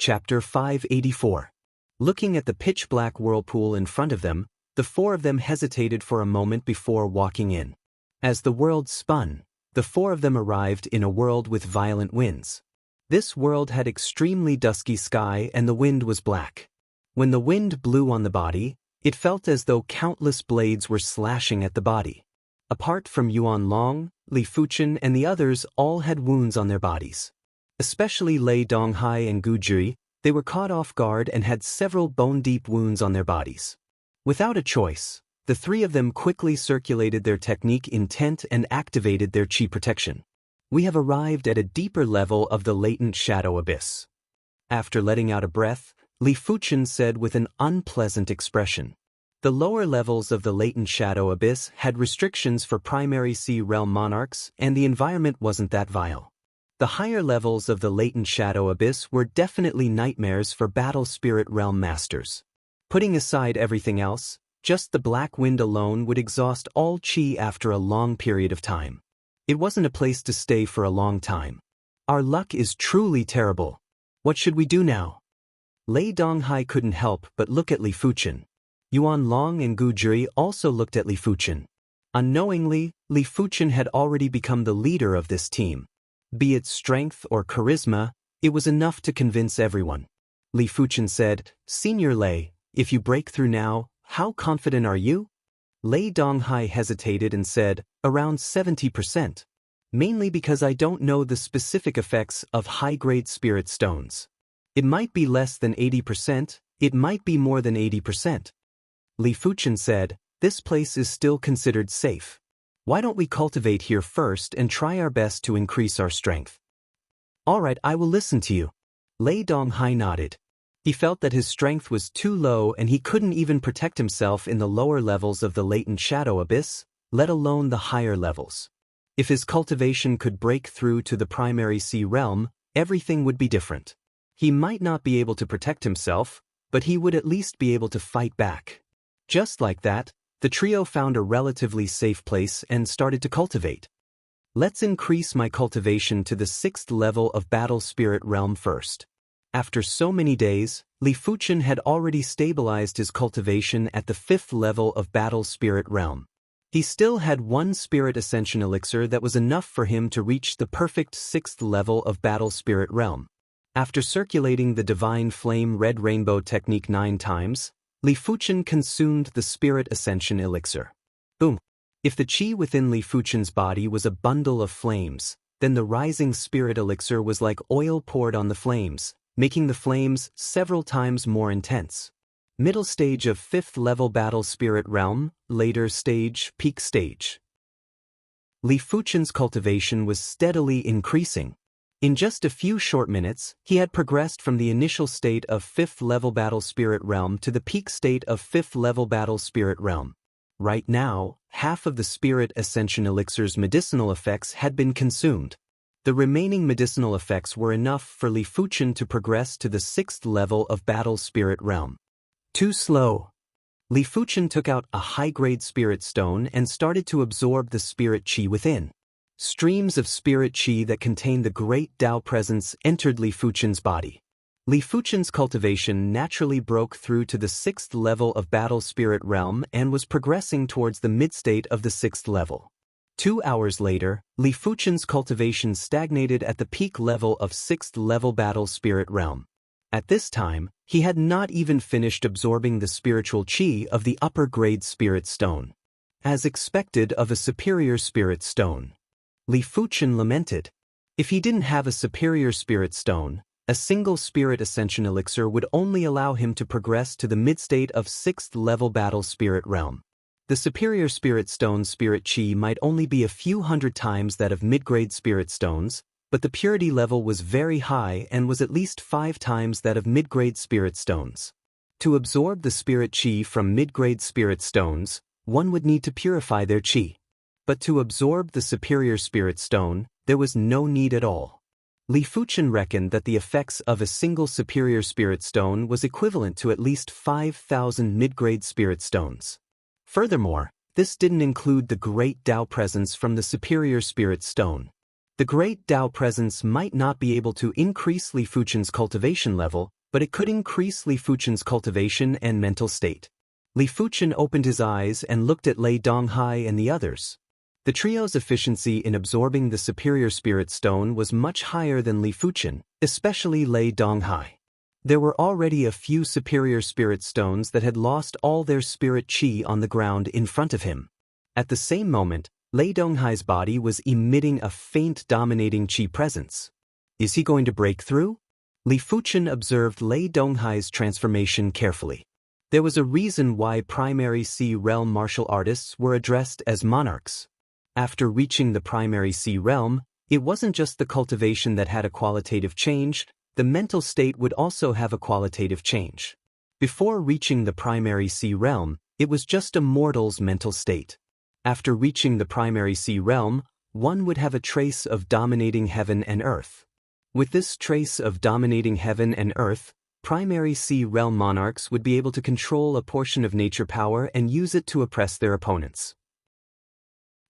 Chapter 584. Looking at the pitch-black whirlpool in front of them, the four of them hesitated for a moment before walking in. As the world spun, the four of them arrived in a world with violent winds. This world had extremely dusky sky and the wind was black. When the wind blew on the body, it felt as though countless blades were slashing at the body. Apart from Yuan Long, Li Fuchen and the others all had wounds on their bodies. Especially Lei Donghai and Gu Jui, they were caught off guard and had several bone-deep wounds on their bodies. Without a choice, the three of them quickly circulated their technique intent and activated their chi protection. We have arrived at a deeper level of the latent shadow abyss. After letting out a breath, Li Fuchen said with an unpleasant expression. The lower levels of the latent shadow abyss had restrictions for primary sea realm monarchs and the environment wasn't that vile. The higher levels of the latent shadow abyss were definitely nightmares for battle spirit realm masters. Putting aside everything else, just the black wind alone would exhaust all chi after a long period of time. It wasn't a place to stay for a long time. Our luck is truly terrible. What should we do now? Lei Donghai couldn't help but look at Li Fuchen. Yuan Long and Gu Jui also looked at Li Fuchen. Unknowingly, Li Fuchen had already become the leader of this team. Be it strength or charisma, it was enough to convince everyone. Li Fuchen said, "Senior Lei, if you break through now, how confident are you?" Lei Donghai hesitated and said, "Around 70%. Mainly because I don't know the specific effects of high-grade spirit stones. It might be less than 80%, it might be more than 80%. Li Fuchen said, "This place is still considered safe. Why don't we cultivate here first and try our best to increase our strength?" "All right, I will listen to you." Lei Donghai nodded. He felt that his strength was too low and he couldn't even protect himself in the lower levels of the latent shadow abyss, let alone the higher levels. If his cultivation could break through to the primary sea realm, everything would be different. He might not be able to protect himself, but he would at least be able to fight back. Just like that, the trio found a relatively safe place and started to cultivate. Let's increase my cultivation to the 6th level of battle spirit realm first. After so many days, Li Fuchen had already stabilized his cultivation at the 5th level of battle spirit realm. He still had one spirit ascension elixir that was enough for him to reach the perfect 6th level of battle spirit realm. After circulating the divine flame red rainbow technique 9 times, Li Fuchen consumed the spirit ascension elixir. Boom! If the chi within Li Fuchen's body was a bundle of flames, then the rising spirit elixir was like oil poured on the flames, making the flames several times more intense. Middle stage of 5th level battle spirit realm, later stage, peak stage. Li Fuchen's cultivation was steadily increasing. In just a few short minutes, he had progressed from the initial state of 5th level battle spirit realm to the peak state of 5th level battle spirit realm. Right now, half of the spirit ascension elixir's medicinal effects had been consumed. The remaining medicinal effects were enough for Li Fuchen to progress to the 6th level of battle spirit realm. Too slow. Li Fuchen took out a high-grade spirit stone and started to absorb the spirit chi within. Streams of spirit chi that contained the great Dao presence entered Li Fuchen's body. Li Fuchen's cultivation naturally broke through to the 6th level of battle spirit realm and was progressing towards the mid-state of the 6th level. 2 hours later, Li Fuchen's cultivation stagnated at the peak level of 6th level battle spirit realm. At this time, he had not even finished absorbing the spiritual chi of the upper-grade spirit stone. As expected of a superior spirit stone. Li Fuchen lamented. If he didn't have a superior spirit stone, a single spirit ascension elixir would only allow him to progress to the mid-state of 6th level battle spirit realm. The superior spirit stone's spirit chi might only be a few hundred times that of mid-grade spirit stones, but the purity level was very high and was at least 5 times that of mid-grade spirit stones. To absorb the spirit chi from mid-grade spirit stones, one would need to purify their chi. But to absorb the superior spirit stone, there was no need at all. Li Fuchen reckoned that the effects of a single superior spirit stone was equivalent to at least 5,000 mid-grade spirit stones. Furthermore, this didn't include the great Dao presence from the superior spirit stone. The great Dao presence might not be able to increase Li Fuchen's cultivation level, but it could increase Li Fuchen's cultivation and mental state. Li Fuchen opened his eyes and looked at Lei Donghai and the others. The trio's efficiency in absorbing the superior spirit stone was much higher than Li Fuchen, especially Lei Donghai. There were already a few superior spirit stones that had lost all their spirit qi on the ground in front of him. At the same moment, Lei Donghai's body was emitting a faint dominating qi presence. Is he going to break through? Li Fuchen observed Lei Donghai's transformation carefully. There was a reason why primary C realm martial artists were addressed as monarchs. After reaching the primary C realm, it wasn't just the cultivation that had a qualitative change, the mental state would also have a qualitative change. Before reaching the primary C realm, it was just a mortal's mental state. After reaching the primary C realm, one would have a trace of dominating heaven and earth. With this trace of dominating heaven and earth, primary C realm monarchs would be able to control a portion of nature power and use it to oppress their opponents.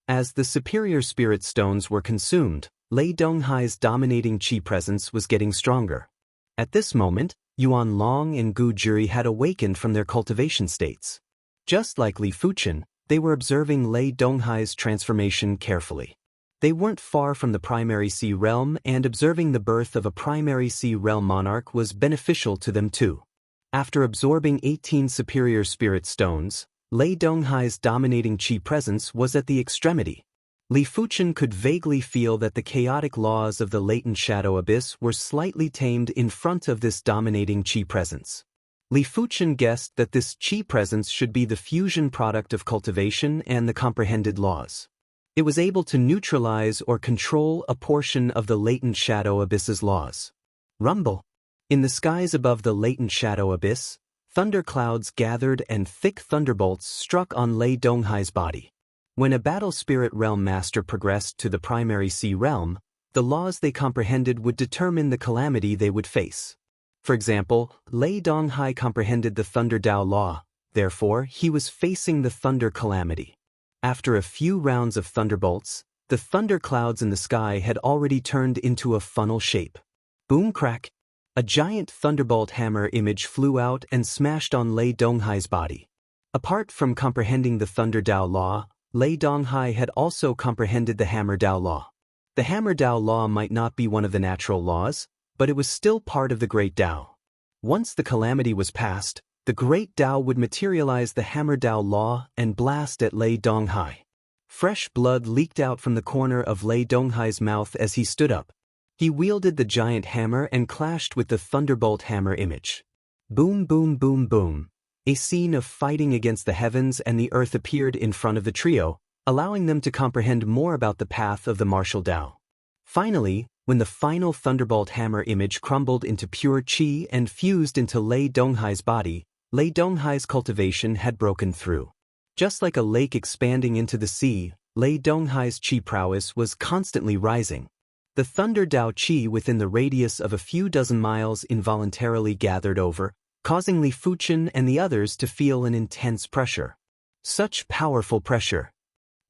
As the superior spirit stones were consumed, Lei Donghai's dominating qi presence was getting stronger. At this moment, Yuan Long and Gu Juri had awakened from their cultivation states. Just like Li Fuchen, they were observing Lei Donghai's transformation carefully. They weren't far from the primary C realm, and observing the birth of a primary C realm monarch was beneficial to them too. After absorbing 18 superior spirit stones, Lei Donghai's dominating qi presence was at the extremity. Li Fuchen could vaguely feel that the chaotic laws of the latent shadow abyss were slightly tamed in front of this dominating qi presence. Li Fuchen guessed that this qi presence should be the fusion product of cultivation and the comprehended laws. It was able to neutralize or control a portion of the latent shadow abyss's laws. Rumble. In the skies above the latent shadow abyss, thunder clouds gathered and thick thunderbolts struck on Lei Donghai's body. When a battle spirit realm master progressed to the primary C realm, the laws they comprehended would determine the calamity they would face. For example, Lei Donghai comprehended the Thunder Dao law, therefore he was facing the thunder calamity. After a few rounds of thunderbolts, the thunder clouds in the sky had already turned into a funnel shape. Boom crack! A giant thunderbolt hammer image flew out and smashed on Lei Donghai's body. Apart from comprehending the Thunder Dao law, Lei Donghai had also comprehended the Hammer Dao law. The Hammer Dao law might not be one of the natural laws, but it was still part of the Great Dao. Once the calamity was past, the Great Dao would materialize the Hammer Dao law and blast at Lei Donghai. Fresh blood leaked out from the corner of Lei Donghai's mouth as he stood up. He wielded the giant hammer and clashed with the thunderbolt hammer image. Boom, boom, boom, boom. A scene of fighting against the heavens and the earth appeared in front of the trio, allowing them to comprehend more about the path of the martial Dao. Finally, when the final thunderbolt hammer image crumbled into pure qi and fused into Lei Donghai's body, Lei Donghai's cultivation had broken through. Just like a lake expanding into the sea, Lei Donghai's qi prowess was constantly rising. The Thunder Dao qi within the radius of a few dozen miles involuntarily gathered over, causing Li Fuchen and the others to feel an intense pressure. Such powerful pressure.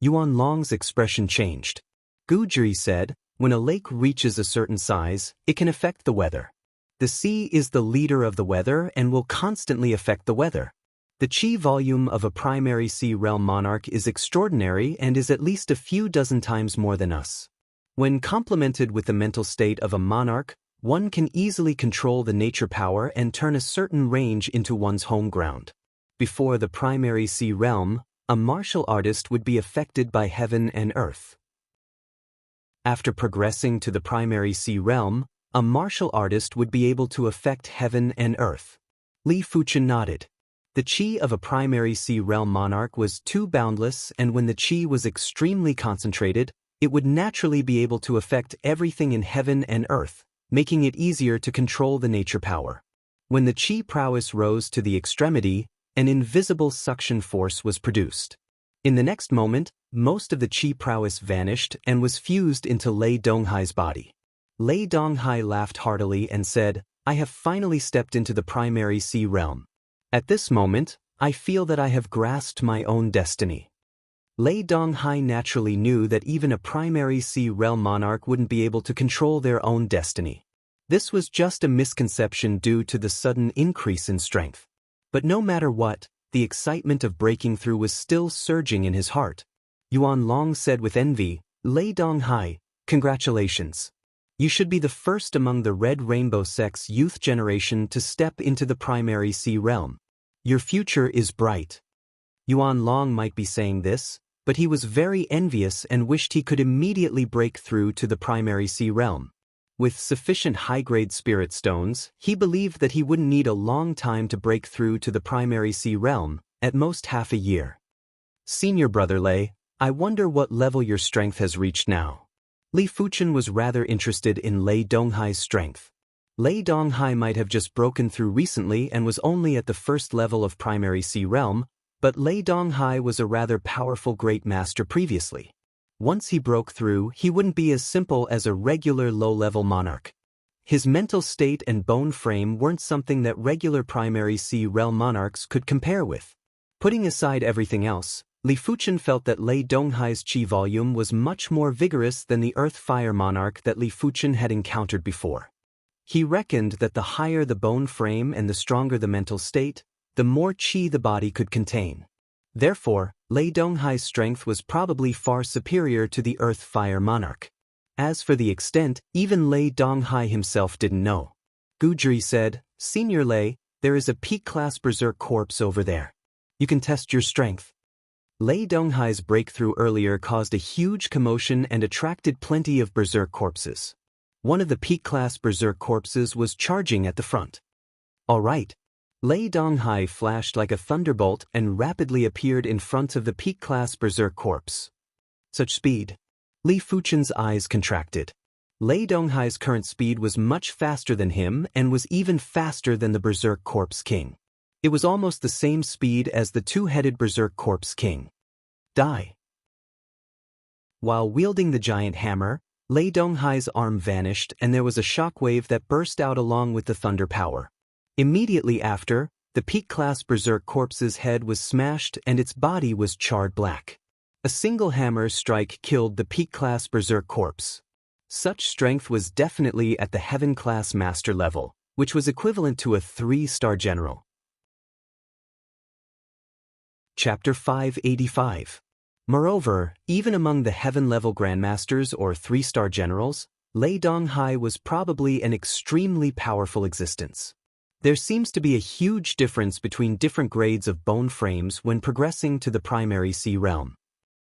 Yuan Long's expression changed. Gu Juri said, when a lake reaches a certain size, it can affect the weather. The sea is the leader of the weather and will constantly affect the weather. The qi volume of a primary sea realm monarch is extraordinary and is at least a few dozen times more than us. When complemented with the mental state of a monarch, one can easily control the nature power and turn a certain range into one's home ground. Before the primary sea realm, a martial artist would be affected by heaven and earth. After progressing to the primary sea realm, a martial artist would be able to affect heaven and earth. Li Fuchen nodded. The qi of a primary sea realm monarch was too boundless, and when the qi was extremely concentrated, it would naturally be able to affect everything in heaven and earth, making it easier to control the nature power. When the qi prowess rose to the extremity, an invisible suction force was produced. In the next moment, most of the qi prowess vanished and was fused into Lei Donghai's body. Lei Donghai laughed heartily and said, "I have finally stepped into the primary sea realm. At this moment, I feel that I have grasped my own destiny." Lei Donghai naturally knew that even a primary sea realm monarch wouldn't be able to control their own destiny. This was just a misconception due to the sudden increase in strength. But no matter what, the excitement of breaking through was still surging in his heart. Yuan Long said with envy, "Lei Donghai, congratulations. You should be the first among the Red Rainbow sect's youth generation to step into the primary sea realm. Your future is bright." Yuan Long might be saying this, but he was very envious and wished he could immediately break through to the primary sea realm. With sufficient high-grade spirit stones, he believed that he wouldn't need a long time to break through to the primary sea realm, at most half a year. "Senior brother Lei, I wonder what level your strength has reached now." Li Fuchen was rather interested in Lei Donghai's strength. Lei Donghai might have just broken through recently and was only at the first level of primary sea realm, but Lei Donghai was a rather powerful great master previously. Once he broke through, he wouldn't be as simple as a regular low-level monarch. His mental state and bone frame weren't something that regular primary sea realm monarchs could compare with. Putting aside everything else, Li Fuchen felt that Lei Donghai's chi volume was much more vigorous than the earth-fire monarch that Li Fuchen had encountered before. He reckoned that the higher the bone frame and the stronger the mental state, the more chi the body could contain. Therefore, Lei Donghai's strength was probably far superior to the earth-fire monarch. As for the extent, even Lei Donghai himself didn't know. Gujri said, "Senior Lei, there is a peak-class berserk corpse over there. You can test your strength." Lei Donghai's breakthrough earlier caused a huge commotion and attracted plenty of berserk corpses. One of the peak-class berserk corpses was charging at the front. "All right." Lei Donghai flashed like a thunderbolt and rapidly appeared in front of the peak-class berserk corpse. Such speed. Li Fuchen's eyes contracted. Lei Donghai's current speed was much faster than him and was even faster than the berserk corpse king. It was almost the same speed as the two-headed berserk corpse king. Die. While wielding the giant hammer, Lei Donghai's arm vanished and there was a shockwave that burst out along with the thunder power. Immediately after, the peak-class berserk corpse's head was smashed and its body was charred black. A single hammer strike killed the peak-class berserk corpse. Such strength was definitely at the heaven-class master level, which was equivalent to a 3-star general. Chapter 585. Moreover, even among the heaven-level grandmasters or 3-star generals, Lei Donghai was probably an extremely powerful existence. There seems to be a huge difference between different grades of bone frames when progressing to the primary sea realm.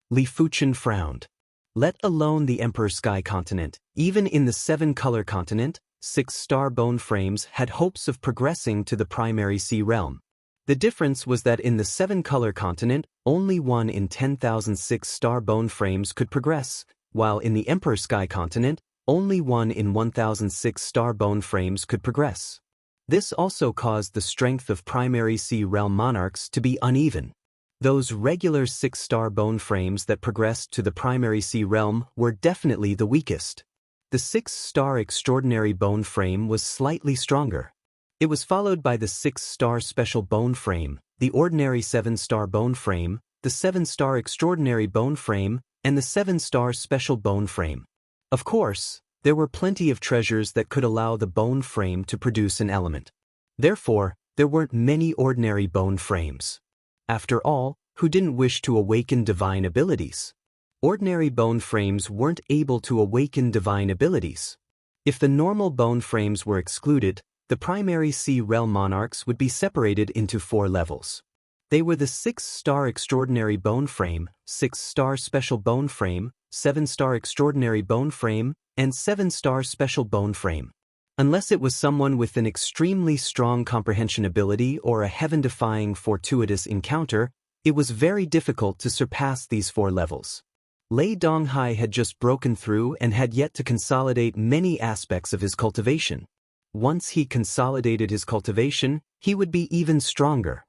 Li Fuchen frowned. Let alone the Emperor Sky continent, even in the 7-color continent, 6-star bone frames had hopes of progressing to the primary sea realm. The difference was that in the 7-color continent, only 1 in 10,000 6-star bone frames could progress, while in the Emperor Sky continent, only 1 in 1,000 6-star bone frames could progress. This also caused the strength of primary sea realm monarchs to be uneven. Those regular 6-star bone frames that progressed to the primary sea realm were definitely the weakest. The 6-star extraordinary bone frame was slightly stronger. It was followed by the 6-star special bone frame, the ordinary 7-star bone frame, the 7-star extraordinary bone frame, and the 7-star special bone frame. Of course, there were plenty of treasures that could allow the bone frame to produce an element. Therefore, there weren't many ordinary bone frames. After all, who didn't wish to awaken divine abilities? Ordinary bone frames weren't able to awaken divine abilities. If the normal bone frames were excluded, the primary sea realm monarchs would be separated into 4 levels. They were the 6-star extraordinary bone frame, 6-star special bone frame, 7-star extraordinary bone frame, and 7-star special bone frame. Unless it was someone with an extremely strong comprehension ability or a heaven-defying fortuitous encounter, it was very difficult to surpass these 4 levels. Lei Donghai had just broken through and had yet to consolidate many aspects of his cultivation. Once he consolidated his cultivation, he would be even stronger.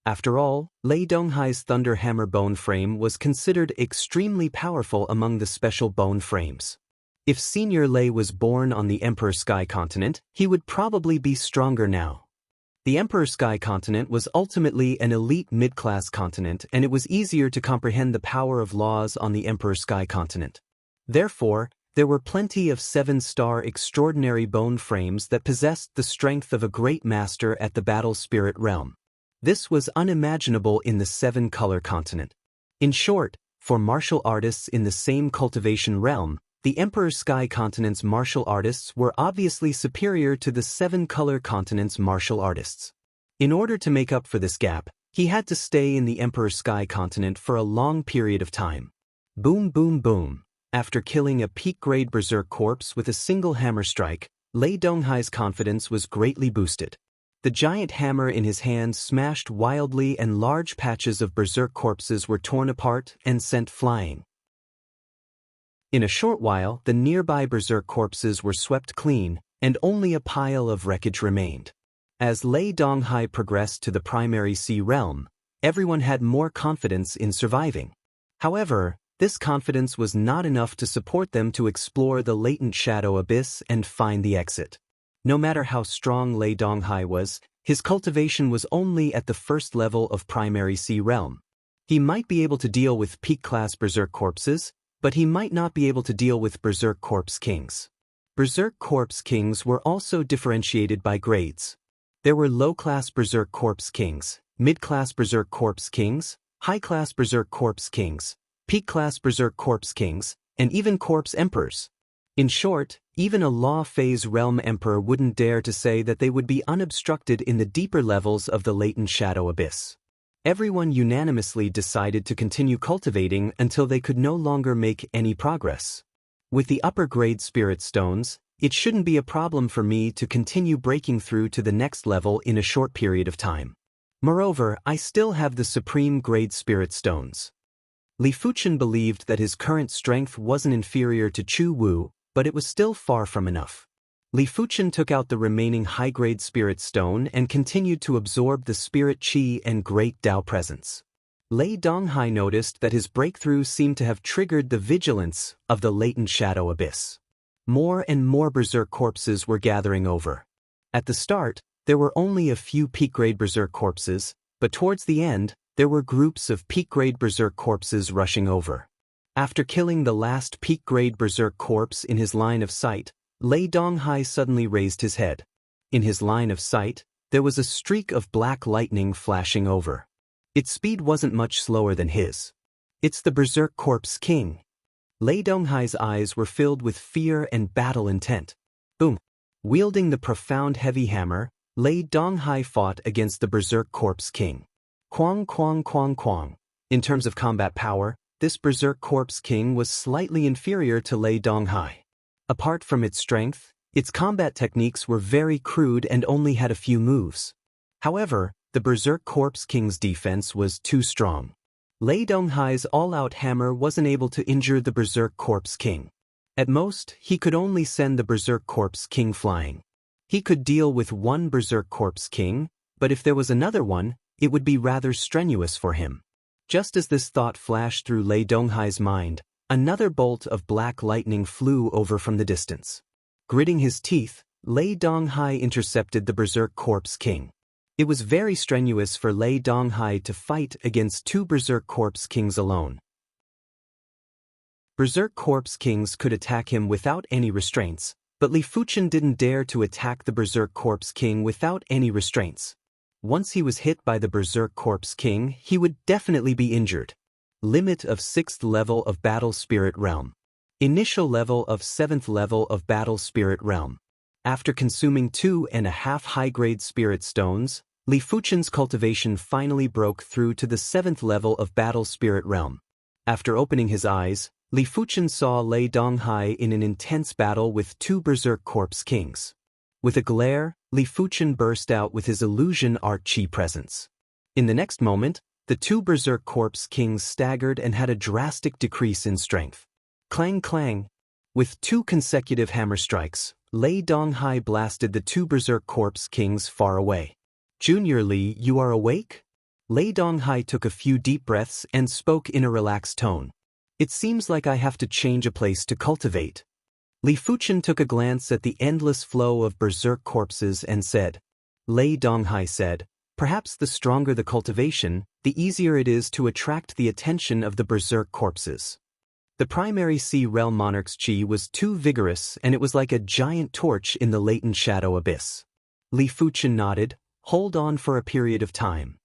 After all, Lei Donghai's Thunder Hammer bone frame was considered extremely powerful among the special bone frames. If Senior Lei was born on the Emperor Sky continent, he would probably be stronger now. The Emperor Sky continent was ultimately an elite mid-class continent, and it was easier to comprehend the power of laws on the Emperor Sky continent. Therefore, there were plenty of 7-star extraordinary bone frames that possessed the strength of a great master at the battle spirit realm. This was unimaginable in the 7-color continent. In short, for martial artists in the same cultivation realm, the Emperor Sky continent's martial artists were obviously superior to the 7-color continent's martial artists. In order to make up for this gap, he had to stay in the Emperor Sky continent for a long period of time. Boom boom boom. After killing a peak-grade berserk corpse with a single hammer strike, Lei Donghai's confidence was greatly boosted. The giant hammer in his hand smashed wildly and large patches of berserk corpses were torn apart and sent flying. In a short while, the nearby berserk corpses were swept clean, and only a pile of wreckage remained. As Lei Donghai progressed to the primary sea realm, everyone had more confidence in surviving. However, this confidence was not enough to support them to explore the latent shadow abyss and find the exit. No matter how strong Lei Donghai was, his cultivation was only at the first level of primary sea realm. He might be able to deal with peak-class berserk corpses, but he might not be able to deal with berserk corpse kings. Berserk corpse kings were also differentiated by grades. There were low-class berserk corpse kings, mid-class berserk corpse kings, high-class berserk corpse kings, peak-class berserk corpse kings, and even corpse emperors. In short, even a law phase realm emperor wouldn't dare to say that they would be unobstructed in the deeper levels of the latent shadow abyss. Everyone unanimously decided to continue cultivating until they could no longer make any progress. With the upper-grade spirit stones, it shouldn't be a problem for me to continue breaking through to the next level in a short period of time. Moreover, I still have the supreme-grade spirit stones. Li Fuchen believed that his current strength wasn't inferior to Chu Wu, but it was still far from enough. Li Fuchen took out the remaining high-grade spirit stone and continued to absorb the spirit qi and great Dao presence. Lei Donghai noticed that his breakthrough seemed to have triggered the vigilance of the latent shadow abyss. More and more berserk corpses were gathering over. At the start, there were only a few peak-grade berserk corpses, but towards the end, there were groups of peak-grade berserk corpses rushing over. After killing the last peak-grade berserk corpse in his line of sight, Lei Donghai suddenly raised his head. In his line of sight, there was a streak of black lightning flashing over. Its speed wasn't much slower than his. It's the Berserk Corpse King. Lei Donghai's eyes were filled with fear and battle intent. Boom! Wielding the profound heavy hammer, Lei Donghai fought against the Berserk Corpse King. Quang quang quang quang. In terms of combat power, this Berserk Corpse King was slightly inferior to Lei Donghai. Apart from its strength, its combat techniques were very crude and only had a few moves. However, the Berserk Corpse King's defense was too strong. Lei Donghai's all-out hammer wasn't able to injure the Berserk Corpse King. At most, he could only send the Berserk Corpse King flying. He could deal with one Berserk Corpse King, but if there was another one, it would be rather strenuous for him. Just as this thought flashed through Lei Donghai's mind, another bolt of black lightning flew over from the distance. Gritting his teeth, Lei Donghai intercepted the Berserk Corpse King. It was very strenuous for Lei Donghai to fight against two Berserk Corpse Kings alone. Berserk Corpse Kings could attack him without any restraints, but Li Fuchen didn't dare to attack the Berserk Corpse King without any restraints. Once he was hit by the Berserk Corpse King, he would definitely be injured. Limit of 6th level of Battle Spirit Realm. Initial level of 7th level of Battle Spirit Realm. After consuming 2.5 high-grade Spirit Stones, Li Fuchen's cultivation finally broke through to the 7th level of Battle Spirit Realm. After opening his eyes, Li Fuchen saw Lei Donghai in an intense battle with two Berserk Corpse Kings. With a glare, Li Fuchen burst out with his illusion art chi presence. In the next moment, the two Berserk Corpse Kings staggered and had a drastic decrease in strength. Clang clang. With two consecutive hammer strikes, Lei Donghai blasted the two Berserk Corpse Kings far away. Junior Li, you are awake? Lei Donghai took a few deep breaths and spoke in a relaxed tone. It seems like I have to change a place to cultivate. Li Fuchen took a glance at the endless flow of Berserk corpses and said, Lei Donghai said, perhaps the stronger the cultivation, the easier it is to attract the attention of the berserk corpses. The primary Sea Realm Monarch's chi was too vigorous, and it was like a giant torch in the latent shadow abyss. Li Fuchen nodded, hold on for a period of time.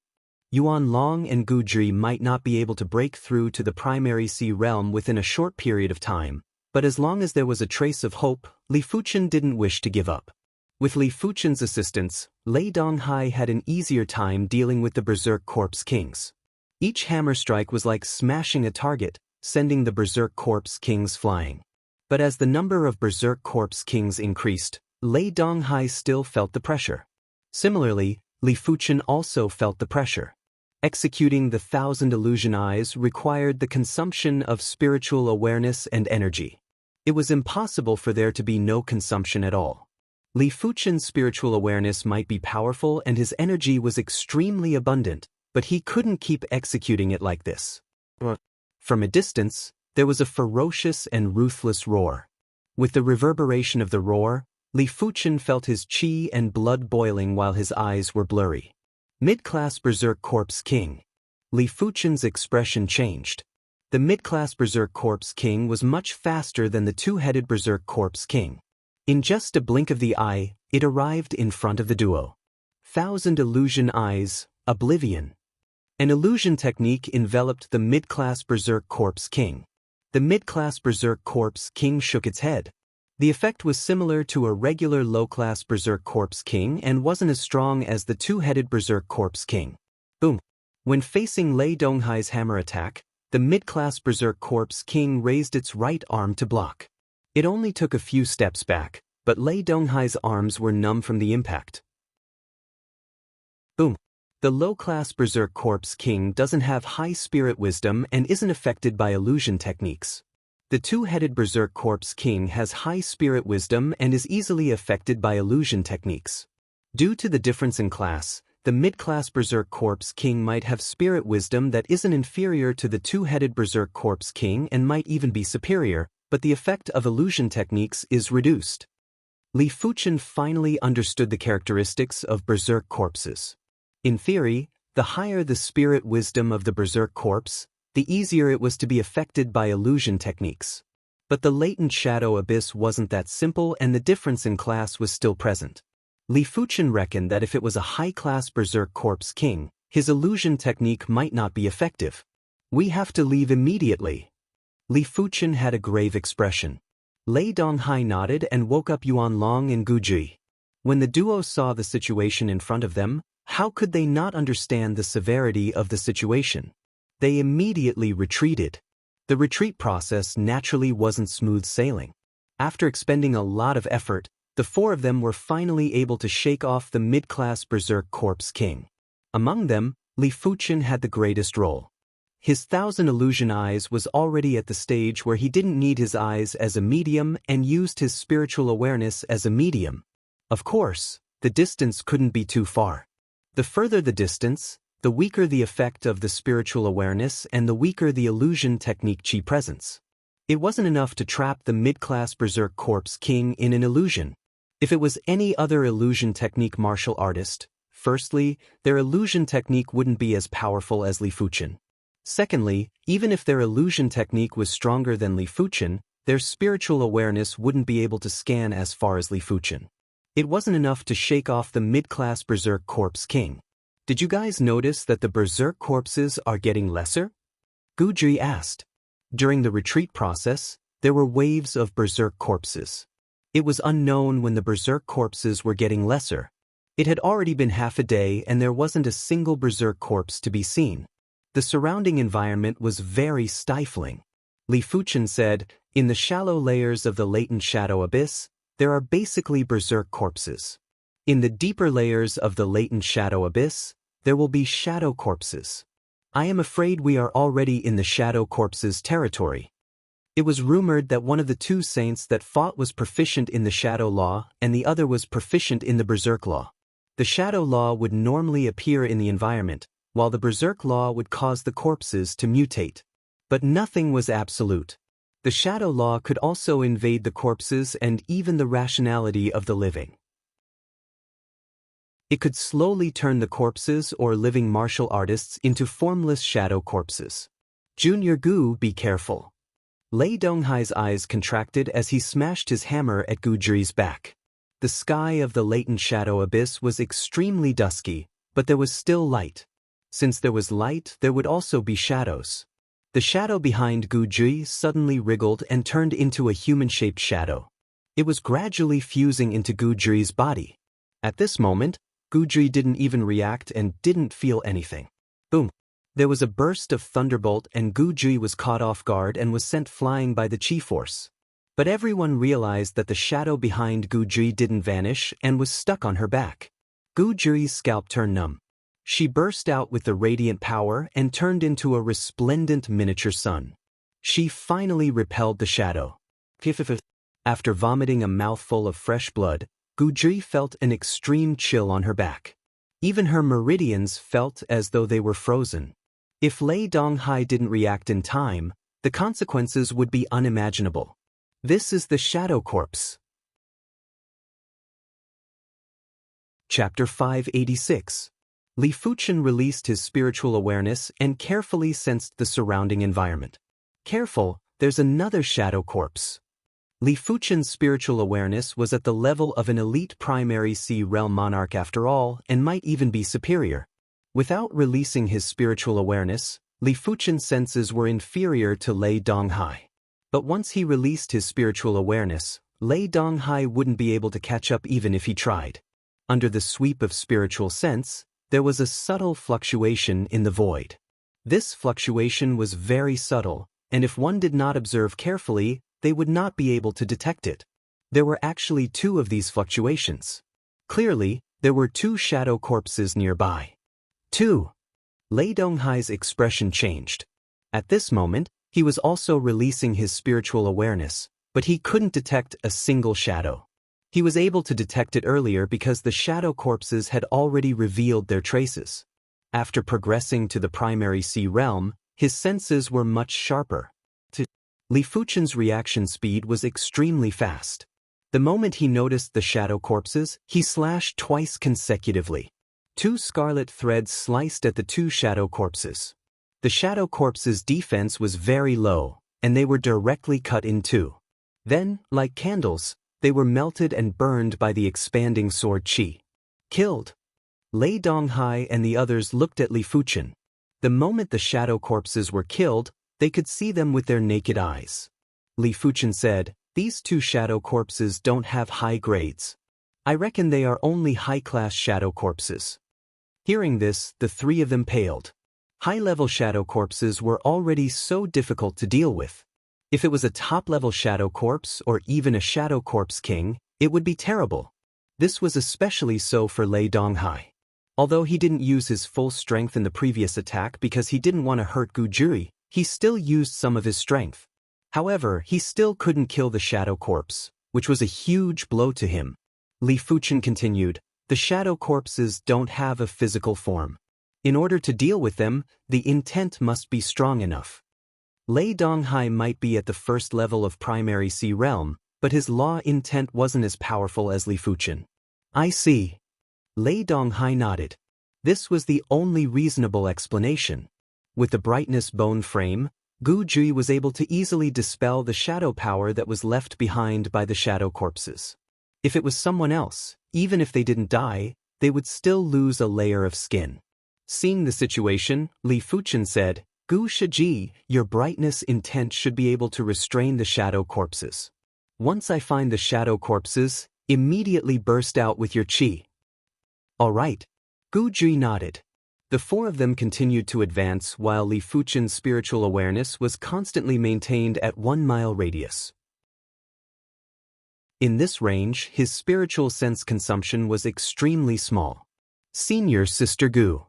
Yuan Long and Guzhi might not be able to break through to the primary Sea Realm within a short period of time, but as long as there was a trace of hope, Li Fuchen didn't wish to give up. With Li Fuchen's assistance, Lei Donghai had an easier time dealing with the Berserk Corpse Kings. Each hammer strike was like smashing a target, sending the Berserk Corpse Kings flying. But as the number of Berserk Corpse Kings increased, Lei Donghai still felt the pressure. Similarly, Li Fuchen also felt the pressure. Executing the 1,000 illusion eyes required the consumption of spiritual awareness and energy. It was impossible for there to be no consumption at all. Li Fuchen's spiritual awareness might be powerful and his energy was extremely abundant, but he couldn't keep executing it like this. From a distance, there was a ferocious and ruthless roar. With the reverberation of the roar, Li Fuchen felt his chi and blood boiling while his eyes were blurry. Mid-class Berserk Corpse King. Li Fuchen's expression changed. The mid-class Berserk Corpse King was much faster than the two-headed Berserk Corpse King. In just a blink of the eye, it arrived in front of the duo. 1,000 illusion eyes, oblivion. An illusion technique enveloped the mid-class Berserk Corpse King. The mid-class Berserk Corpse King shook its head. The effect was similar to a regular low-class Berserk Corpse King and wasn't as strong as the two-headed Berserk Corpse King. Boom! When facing Lei Donghai's hammer attack, the mid-class Berserk Corpse King raised its right arm to block. It only took a few steps back, but Lei Donghai's arms were numb from the impact. Boom! The low-class Berserk Corpse King doesn't have high spirit wisdom and isn't affected by illusion techniques. The two-headed Berserk Corpse King has high spirit wisdom and is easily affected by illusion techniques. Due to the difference in class, the mid-class Berserk Corpse King might have spirit wisdom that isn't inferior to the two-headed Berserk Corpse King and might even be superior, but the effect of illusion techniques is reduced. Li Fuchen finally understood the characteristics of Berserk corpses. In theory, the higher the spirit wisdom of the Berserk corpse, the easier it was to be affected by illusion techniques. But the latent shadow abyss wasn't that simple and the difference in class was still present. Li Fuchen reckoned that if it was a high-class Berserk Corpse King, his illusion technique might not be effective. We have to leave immediately. Li Fuchen had a grave expression. Lei Donghai nodded and woke up Yuan Long and Guzhi. When the duo saw the situation in front of them, how could they not understand the severity of the situation? They immediately retreated. The retreat process naturally wasn't smooth sailing. After expending a lot of effort, the four of them were finally able to shake off the mid-class Berserk Corpse King. Among them, Li Fuchen had the greatest role. His 1,000 illusion eyes was already at the stage where he didn't need his eyes as a medium and used his spiritual awareness as a medium. Of course, the distance couldn't be too far. The further the distance, the weaker the effect of the spiritual awareness and the weaker the illusion technique chi presence. It wasn't enough to trap the mid-class Berserk Corpse King in an illusion. If it was any other illusion technique martial artist, firstly, their illusion technique wouldn't be as powerful as Li Fuchen. Secondly, even if their illusion technique was stronger than Li Fuchen, their spiritual awareness wouldn't be able to scan as far as Li Fuchen. It wasn't enough to shake off the mid-class Berserk Corpse King. Did you guys notice that the Berserk corpses are getting lesser? Guzhi asked. During the retreat process, there were waves of Berserk corpses. It was unknown when the Berserk corpses were getting lesser. It had already been half a day and there wasn't a single Berserk corpse to be seen. The surrounding environment was very stifling. Li Fuchen said, in the shallow layers of the latent shadow abyss, there are basically Berserk corpses. In the deeper layers of the latent shadow abyss, there will be shadow corpses. I am afraid we are already in the shadow corpses territory. It was rumored that one of the two saints that fought was proficient in the shadow law and the other was proficient in the Berserk law. The shadow law would normally appear in the environment, while the Berserk law would cause the corpses to mutate. But nothing was absolute. The shadow law could also invade the corpses and even the rationality of the living. It could slowly turn the corpses or living martial artists into formless shadow corpses. Junior Gu, be careful. Lei Donghai's eyes contracted as he smashed his hammer at Gu Zhi's back. The sky of the latent shadow abyss was extremely dusky, but there was still light. Since there was light, there would also be shadows. The shadow behind Gu Zhi suddenly wriggled and turned into a human-shaped shadow. It was gradually fusing into Gu Zhi's body. At this moment, Gu Zhi didn't even react and didn't feel anything. Boom! There was a burst of thunderbolt and Gu Zhi was caught off guard and was sent flying by the chi force. But everyone realized that the shadow behind Gu Zhi didn't vanish and was stuck on her back. Gu Zhi's scalp turned numb. She burst out with the radiant power and turned into a resplendent miniature sun. She finally repelled the shadow. After vomiting a mouthful of fresh blood, Gu Zhi felt an extreme chill on her back. Even her meridians felt as though they were frozen. If Lei Donghai didn't react in time, the consequences would be unimaginable. This is the Shadow Corpse. Chapter 586. Li Fuchen released his spiritual awareness and carefully sensed the surrounding environment. Careful, there's another shadow corpse. Li Fuchen's spiritual awareness was at the level of an elite primary Sea realm monarch after all, and might even be superior. Without releasing his spiritual awareness, Li Fuchen's senses were inferior to Lei Donghai. But once he released his spiritual awareness, Lei Donghai wouldn't be able to catch up even if he tried. Under the sweep of spiritual sense, there was a subtle fluctuation in the void. This fluctuation was very subtle, and if one did not observe carefully, they would not be able to detect it. There were actually two of these fluctuations. Clearly, there were two shadow corpses nearby. 2. Lei Donghai's expression changed. At this moment, he was also releasing his spiritual awareness, but he couldn't detect a single shadow. He was able to detect it earlier because the shadow corpses had already revealed their traces. After progressing to the primary Sea realm, his senses were much sharper. Li Fuchen's reaction speed was extremely fast. The moment he noticed the shadow corpses, he slashed twice consecutively. 2 scarlet threads sliced at the 2 shadow corpses. The shadow corpses' defense was very low, and they were directly cut in two. Then, like candles, they were melted and burned by the expanding sword qi. Killed. Lei Donghai and the others looked at Li Fuchen. The moment the shadow corpses were killed, they could see them with their naked eyes. Li Fuchen said, "These 2 shadow corpses don't have high grades. I reckon they are only high-class shadow corpses." Hearing this, the 3 of them paled. High-level shadow corpses were already so difficult to deal with. If it was a top-level shadow corpse or even a shadow corpse king, it would be terrible. This was especially so for Lei Donghai. Although he didn't use his full strength in the previous attack because he didn't want to hurt Gu Zhi, he still used some of his strength. However, he still couldn't kill the shadow corpse, which was a huge blow to him. Li Fuchen continued, "The shadow corpses don't have a physical form. In order to deal with them, the intent must be strong enough. Lei Donghai might be at the first level of primary Sea realm, but his law intent wasn't as powerful as Li Fuchen." "I see." Lei Donghai nodded. This was the only reasonable explanation. With the brightness bone frame, Gu Zhi was able to easily dispel the shadow power that was left behind by the shadow corpses. If it was someone else, even if they didn't die, they would still lose a layer of skin. Seeing the situation, Li Fuchen said, "Gu Shiji, your brightness intent should be able to restrain the shadow corpses. Once I find the shadow corpses, immediately burst out with your qi." "All right." Gu Zhi nodded. The 4 of them continued to advance while Li Fuchen's spiritual awareness was constantly maintained at 1 mile radius. In this range, his spiritual sense consumption was extremely small. Senior Sister Gu.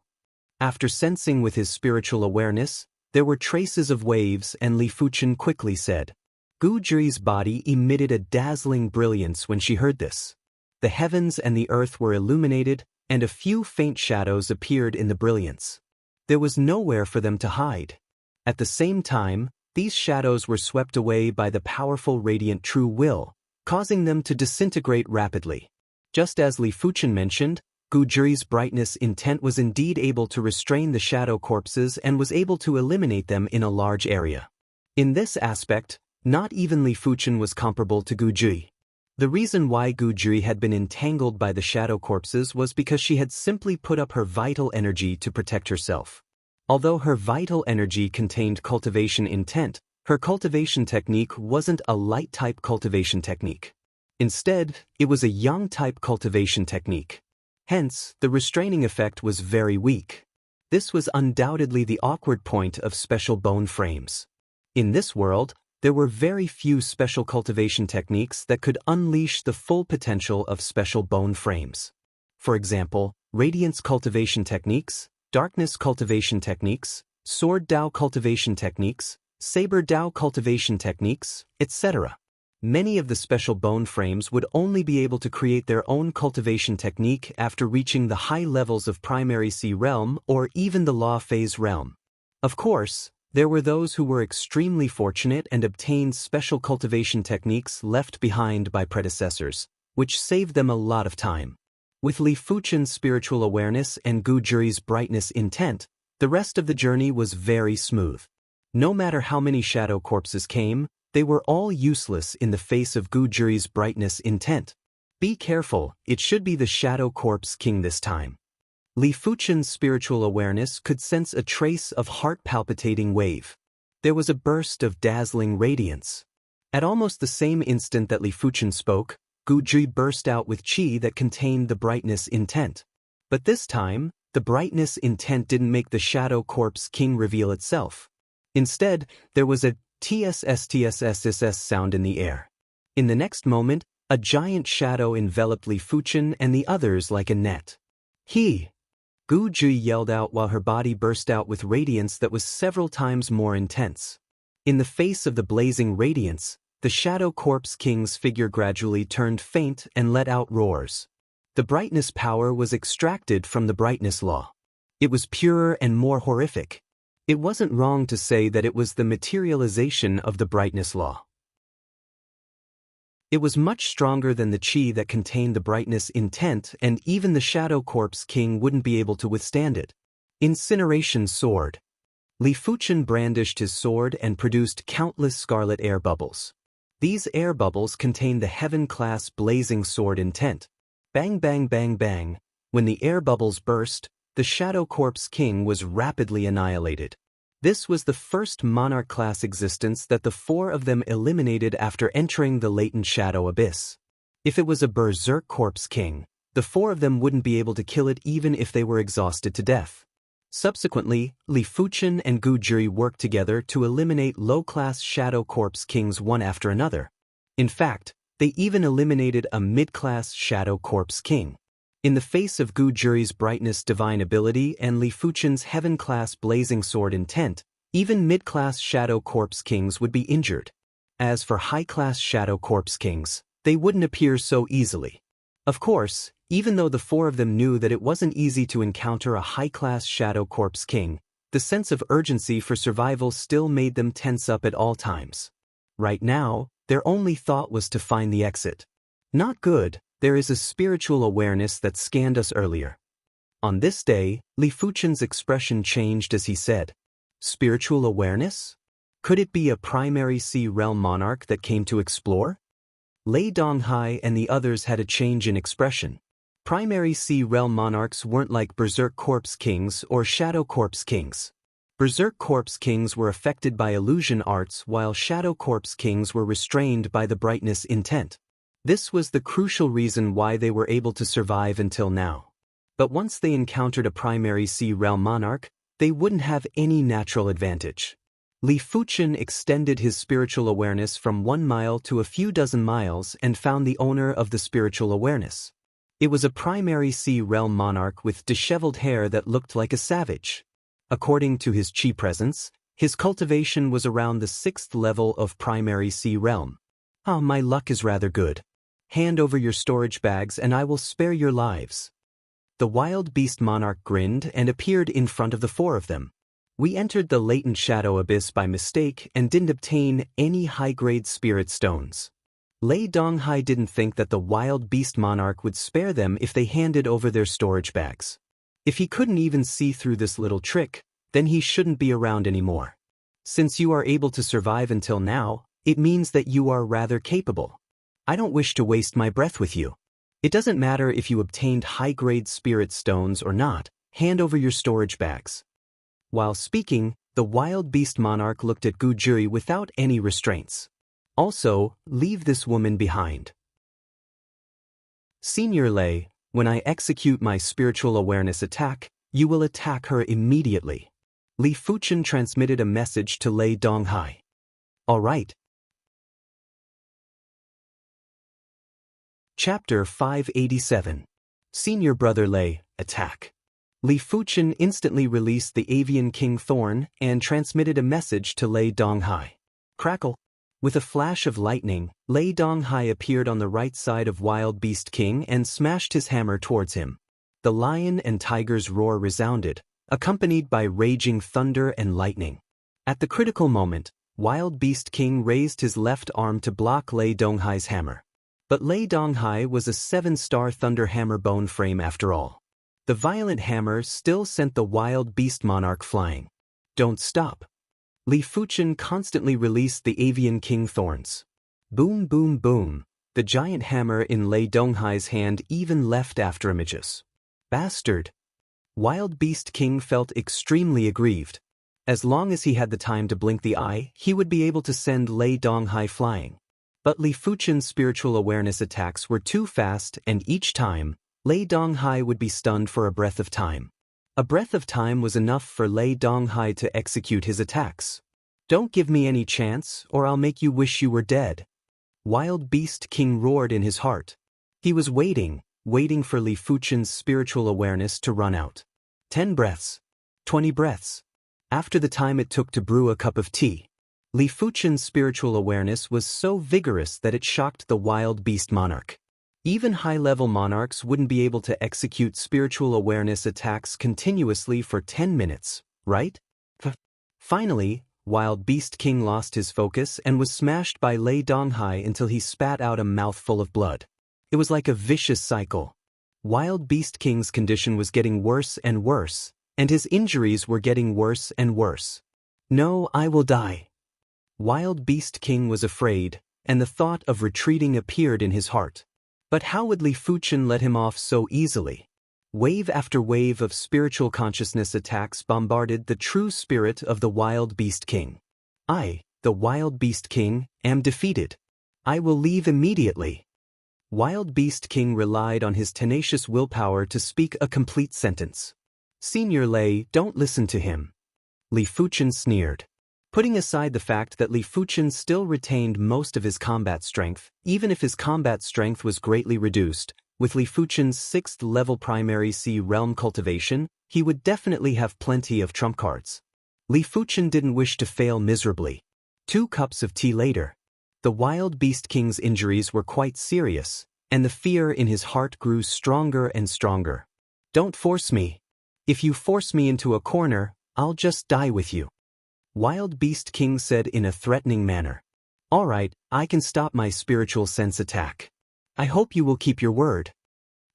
After sensing with his spiritual awareness, there were traces of waves and Li Fuchen quickly said. Gu Zhi's body emitted a dazzling brilliance when she heard this. The heavens and the earth were illuminated, and a few faint shadows appeared in the brilliance. There was nowhere for them to hide. At the same time, these shadows were swept away by the powerful radiant true will, causing them to disintegrate rapidly. Just as Li Fuchen mentioned, Gujuri's brightness intent was indeed able to restrain the shadow corpses and was able to eliminate them in a large area. In this aspect, not even Li Fuchen was comparable to Gujuri. The reason why Gujuri had been entangled by the shadow corpses was because she had simply put up her vital energy to protect herself. Although her vital energy contained cultivation intent, her cultivation technique wasn't a light-type cultivation technique. Instead, it was a yang-type cultivation technique. Hence, the restraining effect was very weak. This was undoubtedly the awkward point of special bone frames. In this world, there were very few special cultivation techniques that could unleash the full potential of special bone frames. For example, radiance cultivation techniques, darkness cultivation techniques, sword Dao cultivation techniques, saber Dao cultivation techniques, etc. Many of the special bone frames would only be able to create their own cultivation technique after reaching the high levels of primary C realm or even the law phase realm. Of course, there were those who were extremely fortunate and obtained special cultivation techniques left behind by predecessors, which saved them a lot of time. With Li Fuchen's spiritual awareness and Gujuri's brightness intent, the rest of the journey was very smooth. No matter how many shadow corpses came, they were all useless in the face of Gujuri's brightness intent. Be careful, it should be the Shadow Corpse King this time. Li Fuchen's spiritual awareness could sense a trace of heart-palpitating wave. There was a burst of dazzling radiance. At almost the same instant that Li Fuchen spoke, Gujuri burst out with qi that contained the brightness intent. But this time, the brightness intent didn't make the Shadow Corpse King reveal itself. Instead, there was a tss sound in the air. In the next moment, a giant shadow enveloped Li Fuchen and the others like a net. Gujuri yelled out while her body burst out with radiance that was several times more intense. In the face of the blazing radiance, the Shadow Corpse King's figure gradually turned faint and let out roars. The brightness power was extracted from the brightness law. It was purer and more horrific. It wasn't wrong to say that it was the materialization of the brightness law. It was much stronger than the qi that contained the brightness intent, and even the Shadow Corpse King wouldn't be able to withstand it. Incineration Sword. Li Fuchen brandished his sword and produced countless scarlet air bubbles. These air bubbles contained the heaven-class blazing sword intent. Bang bang bang bang. When the air bubbles burst, the Shadow Corpse King was rapidly annihilated. This was the first monarch-class existence that the four of them eliminated after entering the latent shadow abyss. If it was a Berserk Corpse King, the four of them wouldn't be able to kill it even if they were exhausted to death. Subsequently, Li Fuchen and Gujuri worked together to eliminate low-class Shadow Corpse Kings one after another. In fact, they even eliminated a mid-class Shadow Corpse King. In the face of Gujuri's brightness divine ability and Li Fuchen's heaven-class blazing sword intent, even mid-class Shadow Corpse Kings would be injured. As for high-class Shadow Corpse Kings, they wouldn't appear so easily. Of course, even though the four of them knew that it wasn't easy to encounter a high-class Shadow Corpse King, the sense of urgency for survival still made them tense up at all times. Right now, their only thought was to find the exit. Not good. There is a spiritual awareness that scanned us earlier. On this day, Li Fuchen's expression changed as he said, "Spiritual awareness? Could it be a primary C realm monarch that came to explore?" Lei Donghai and the others had a change in expression. Primary C realm monarchs weren't like Berserk Corpse Kings or Shadow Corpse Kings. Berserk Corpse Kings were affected by illusion arts while Shadow Corpse Kings were restrained by the brightness intent. This was the crucial reason why they were able to survive until now. But once they encountered a primary C realm monarch, they wouldn't have any natural advantage. Li Fuchen extended his spiritual awareness from 1 mile to a few dozen miles and found the owner of the spiritual awareness. It was a primary C realm monarch with disheveled hair that looked like a savage. According to his qi presence, his cultivation was around the 6th level of primary C realm. My luck is rather good. Hand over your storage bags and I will spare your lives. The wild beast monarch grinned and appeared in front of the four of them. We entered the latent shadow abyss by mistake and didn't obtain any high-grade spirit stones. Lei Donghai didn't think that the wild beast monarch would spare them if they handed over their storage bags. If he couldn't even see through this little trick, then he shouldn't be around anymore. Since you are able to survive until now, it means that you are rather capable. I don't wish to waste my breath with you. It doesn't matter if you obtained high-grade spirit stones or not, hand over your storage bags. While speaking, the wild beast monarch looked at Gu Jui without any restraints. Also, leave this woman behind. Senior Lei, when I execute my spiritual awareness attack, you will attack her immediately. Li Fuchen transmitted a message to Lei Donghai. All right. Chapter 587. Senior Brother Lei, attack. Li Fuchen instantly released the Avian King Thorn and transmitted a message to Lei Donghai. Crackle. With a flash of lightning, Lei Donghai appeared on the right side of Wild Beast King and smashed his hammer towards him. The lion and tiger's roar resounded, accompanied by raging thunder and lightning. At the critical moment, Wild Beast King raised his left arm to block Lei Donghai's hammer. But Lei Donghai was a 7-star thunder hammer bone frame after all. The violent hammer still sent the wild beast monarch flying. Don't stop. Li Fuchen constantly released the Avian King thorns. Boom boom boom, the giant hammer in Lei Donghai's hand even left after images. Bastard! Wild Beast King felt extremely aggrieved. As long as he had the time to blink the eye, he would be able to send Lei Donghai flying. But Li Fuchen's spiritual awareness attacks were too fast, and each time, Lei Donghai would be stunned for a breath of time. A breath of time was enough for Lei Donghai to execute his attacks. Don't give me any chance, or I'll make you wish you were dead. Wild Beast King roared in his heart. He was waiting for Li Fuchen's spiritual awareness to run out. 10 breaths. 20 breaths. After the time it took to brew a cup of tea, Li Fuchen's spiritual awareness was so vigorous that it shocked the wild beast monarch. Even high-level monarchs wouldn't be able to execute spiritual awareness attacks continuously for 10 minutes, right? Finally, Wild Beast King lost his focus and was smashed by Lei Donghai until he spat out a mouthful of blood. It was like a vicious cycle. Wild Beast King's condition was getting worse and worse, and his injuries were getting worse and worse. No, I will die. Wild Beast King was afraid, and the thought of retreating appeared in his heart. But how would Li Fuchen let him off so easily? Wave after wave of spiritual consciousness attacks bombarded the true spirit of the Wild Beast King. I, the Wild Beast King, am defeated. I will leave immediately. Wild Beast King relied on his tenacious willpower to speak a complete sentence. Senior Lei, don't listen to him. Li Fuchen sneered. Putting aside the fact that Li Fuchen still retained most of his combat strength, even if his combat strength was greatly reduced, with Li Fuchen's 6th level primary C realm cultivation, he would definitely have plenty of trump cards. Li Fuchen didn't wish to fail miserably. 2 cups of tea later, the Wild Beast King's injuries were quite serious, and the fear in his heart grew stronger and stronger. Don't force me. If you force me into a corner, I'll just die with you. Wild Beast King said in a threatening manner. All right, I can stop my spiritual sense attack. I hope you will keep your word.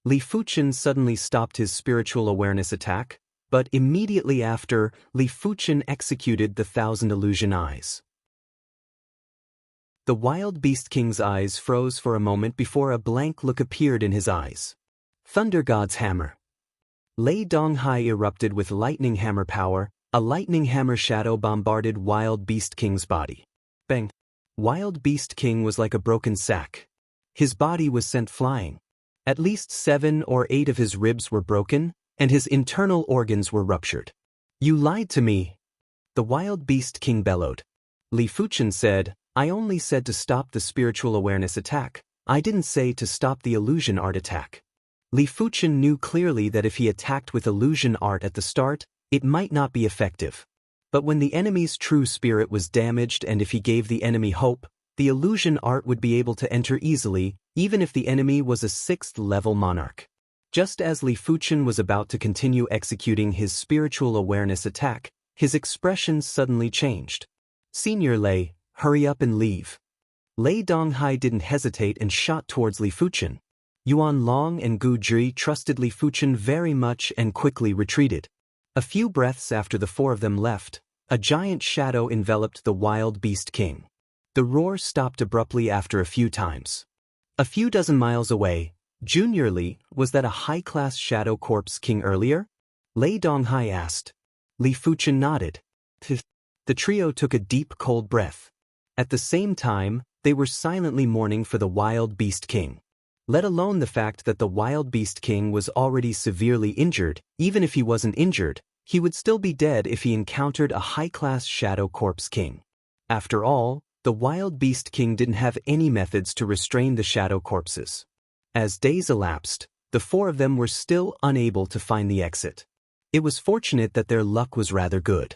Li Fuchen suddenly stopped his spiritual awareness attack, but immediately after, Li Fuchen executed the 1,000 illusion eyes. The Wild Beast King's eyes froze for a moment before a blank look appeared in his eyes. Thunder God's Hammer. Lei Donghai erupted with lightning hammer power. A lightning hammer shadow bombarded Wild Beast King's body. Bang! Wild Beast King was like a broken sack. His body was sent flying. At least 7 or 8 of his ribs were broken, and his internal organs were ruptured. You lied to me! The Wild Beast King bellowed. Li Fuchen said, I only said to stop the spiritual awareness attack. I didn't say to stop the illusion art attack. Li Fuchen knew clearly that if he attacked with illusion art at the start, it might not be effective. But when the enemy's true spirit was damaged and if he gave the enemy hope, the illusion art would be able to enter easily, even if the enemy was a 6th level monarch. Just as Li Fuchen was about to continue executing his spiritual awareness attack, his expression suddenly changed. Senior Lei, hurry up and leave. Lei Donghai didn't hesitate and shot towards Li Fuchen. Yuan Long and Gu Zhi trusted Li Fuchen very much and quickly retreated. A few breaths after the four of them left, a giant shadow enveloped the wild beast king. The roar stopped abruptly after a few times. A few dozen miles away, Junior Li, was that a high-class shadow corpse king earlier? Lei Donghai asked. Li Fuchen nodded. The trio took a deep cold breath. At the same time, they were silently mourning for the wild beast king. Let alone the fact that the wild beast king was already severely injured. Even if he wasn't injured, he would still be dead if he encountered a high-class shadow corpse king. After all, the wild beast king didn't have any methods to restrain the shadow corpses. As days elapsed, the four of them were still unable to find the exit. It was fortunate that their luck was rather good.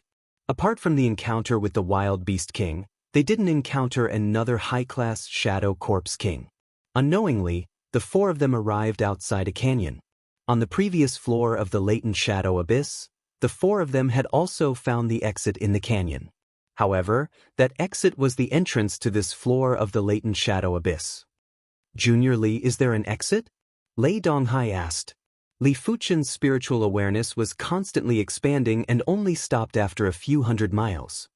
Apart from the encounter with the wild beast king, they didn't encounter another high-class shadow corpse king. Unknowingly, the four of them arrived outside a canyon. On the previous floor of the latent shadow abyss, the four of them had also found the exit in the canyon. However, that exit was the entrance to this floor of the latent shadow abyss. Junior Li, is there an exit? Lei Donghai asked. Li Fuchen's spiritual awareness was constantly expanding and only stopped after a few hundred miles.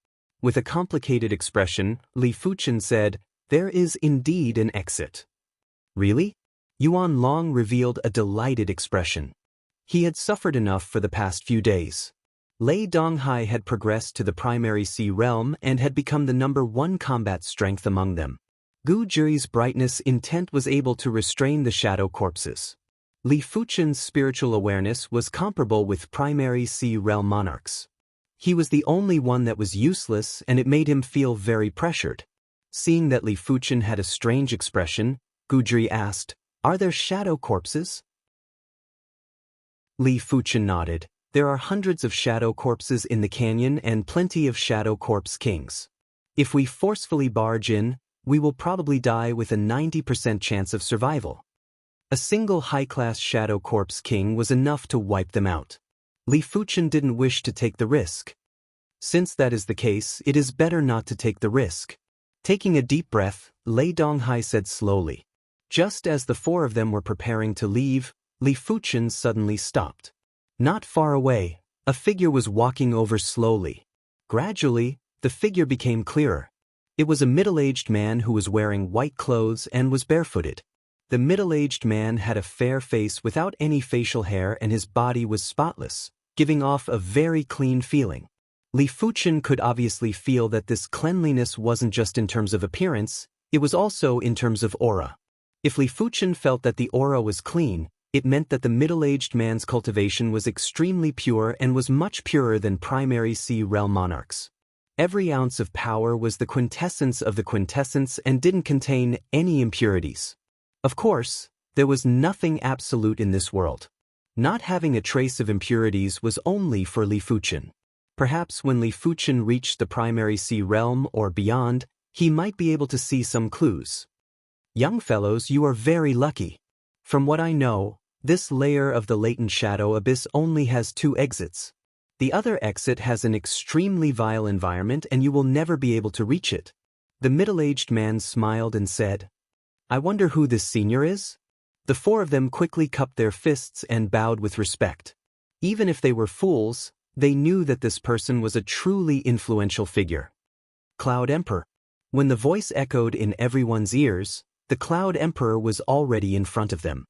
With a complicated expression, Li Fuchen said, "There is indeed an exit." Really? Yuan Long revealed a delighted expression. He had suffered enough for the past few days. Lei Donghai had progressed to the primary sea realm and had become the #1 combat strength among them. Gu Zhi's brightness intent was able to restrain the shadow corpses. Li Fuchen's spiritual awareness was comparable with primary sea realm monarchs. He was the only one that was useless, and it made him feel very pressured. Seeing that Li Fuchen had a strange expression, Gu Zhi asked, "Are there shadow corpses?" Li Fuchen nodded. There are hundreds of shadow corpses in the canyon and plenty of shadow corpse kings. If we forcefully barge in, we will probably die with a 90% chance of survival. A single high-class shadow corpse king was enough to wipe them out. Li Fuchen didn't wish to take the risk. Since that is the case, it is better not to take the risk. Taking a deep breath, Lei Donghai said slowly. Just as the four of them were preparing to leave, Li Fuchen suddenly stopped. Not far away, a figure was walking over slowly. Gradually, the figure became clearer. It was a middle-aged man who was wearing white clothes and was barefooted. The middle-aged man had a fair face without any facial hair, and his body was spotless, giving off a very clean feeling. Li Fuchen could obviously feel that this cleanliness wasn't just in terms of appearance, it was also in terms of aura. If Li Fuchen felt that the aura was clean, it meant that the middle-aged man's cultivation was extremely pure and was much purer than primary sea realm monarchs. Every ounce of power was the quintessence of the quintessence and didn't contain any impurities. Of course, there was nothing absolute in this world. Not having a trace of impurities was only for Li Fuchen. Perhaps when Li Fuchen reached the primary sea realm or beyond, he might be able to see some clues. Young fellows, you are very lucky. From what I know, this layer of the latent shadow abyss only has 2 exits. The other exit has an extremely vile environment and you will never be able to reach it. The middle-aged man smiled and said, "I wonder who this senior is?" The four of them quickly cupped their fists and bowed with respect. Even if they were fools, they knew that this person was a truly influential figure. Cloud Emperor. When the voice echoed in everyone's ears, the Cloud Emperor was already in front of them.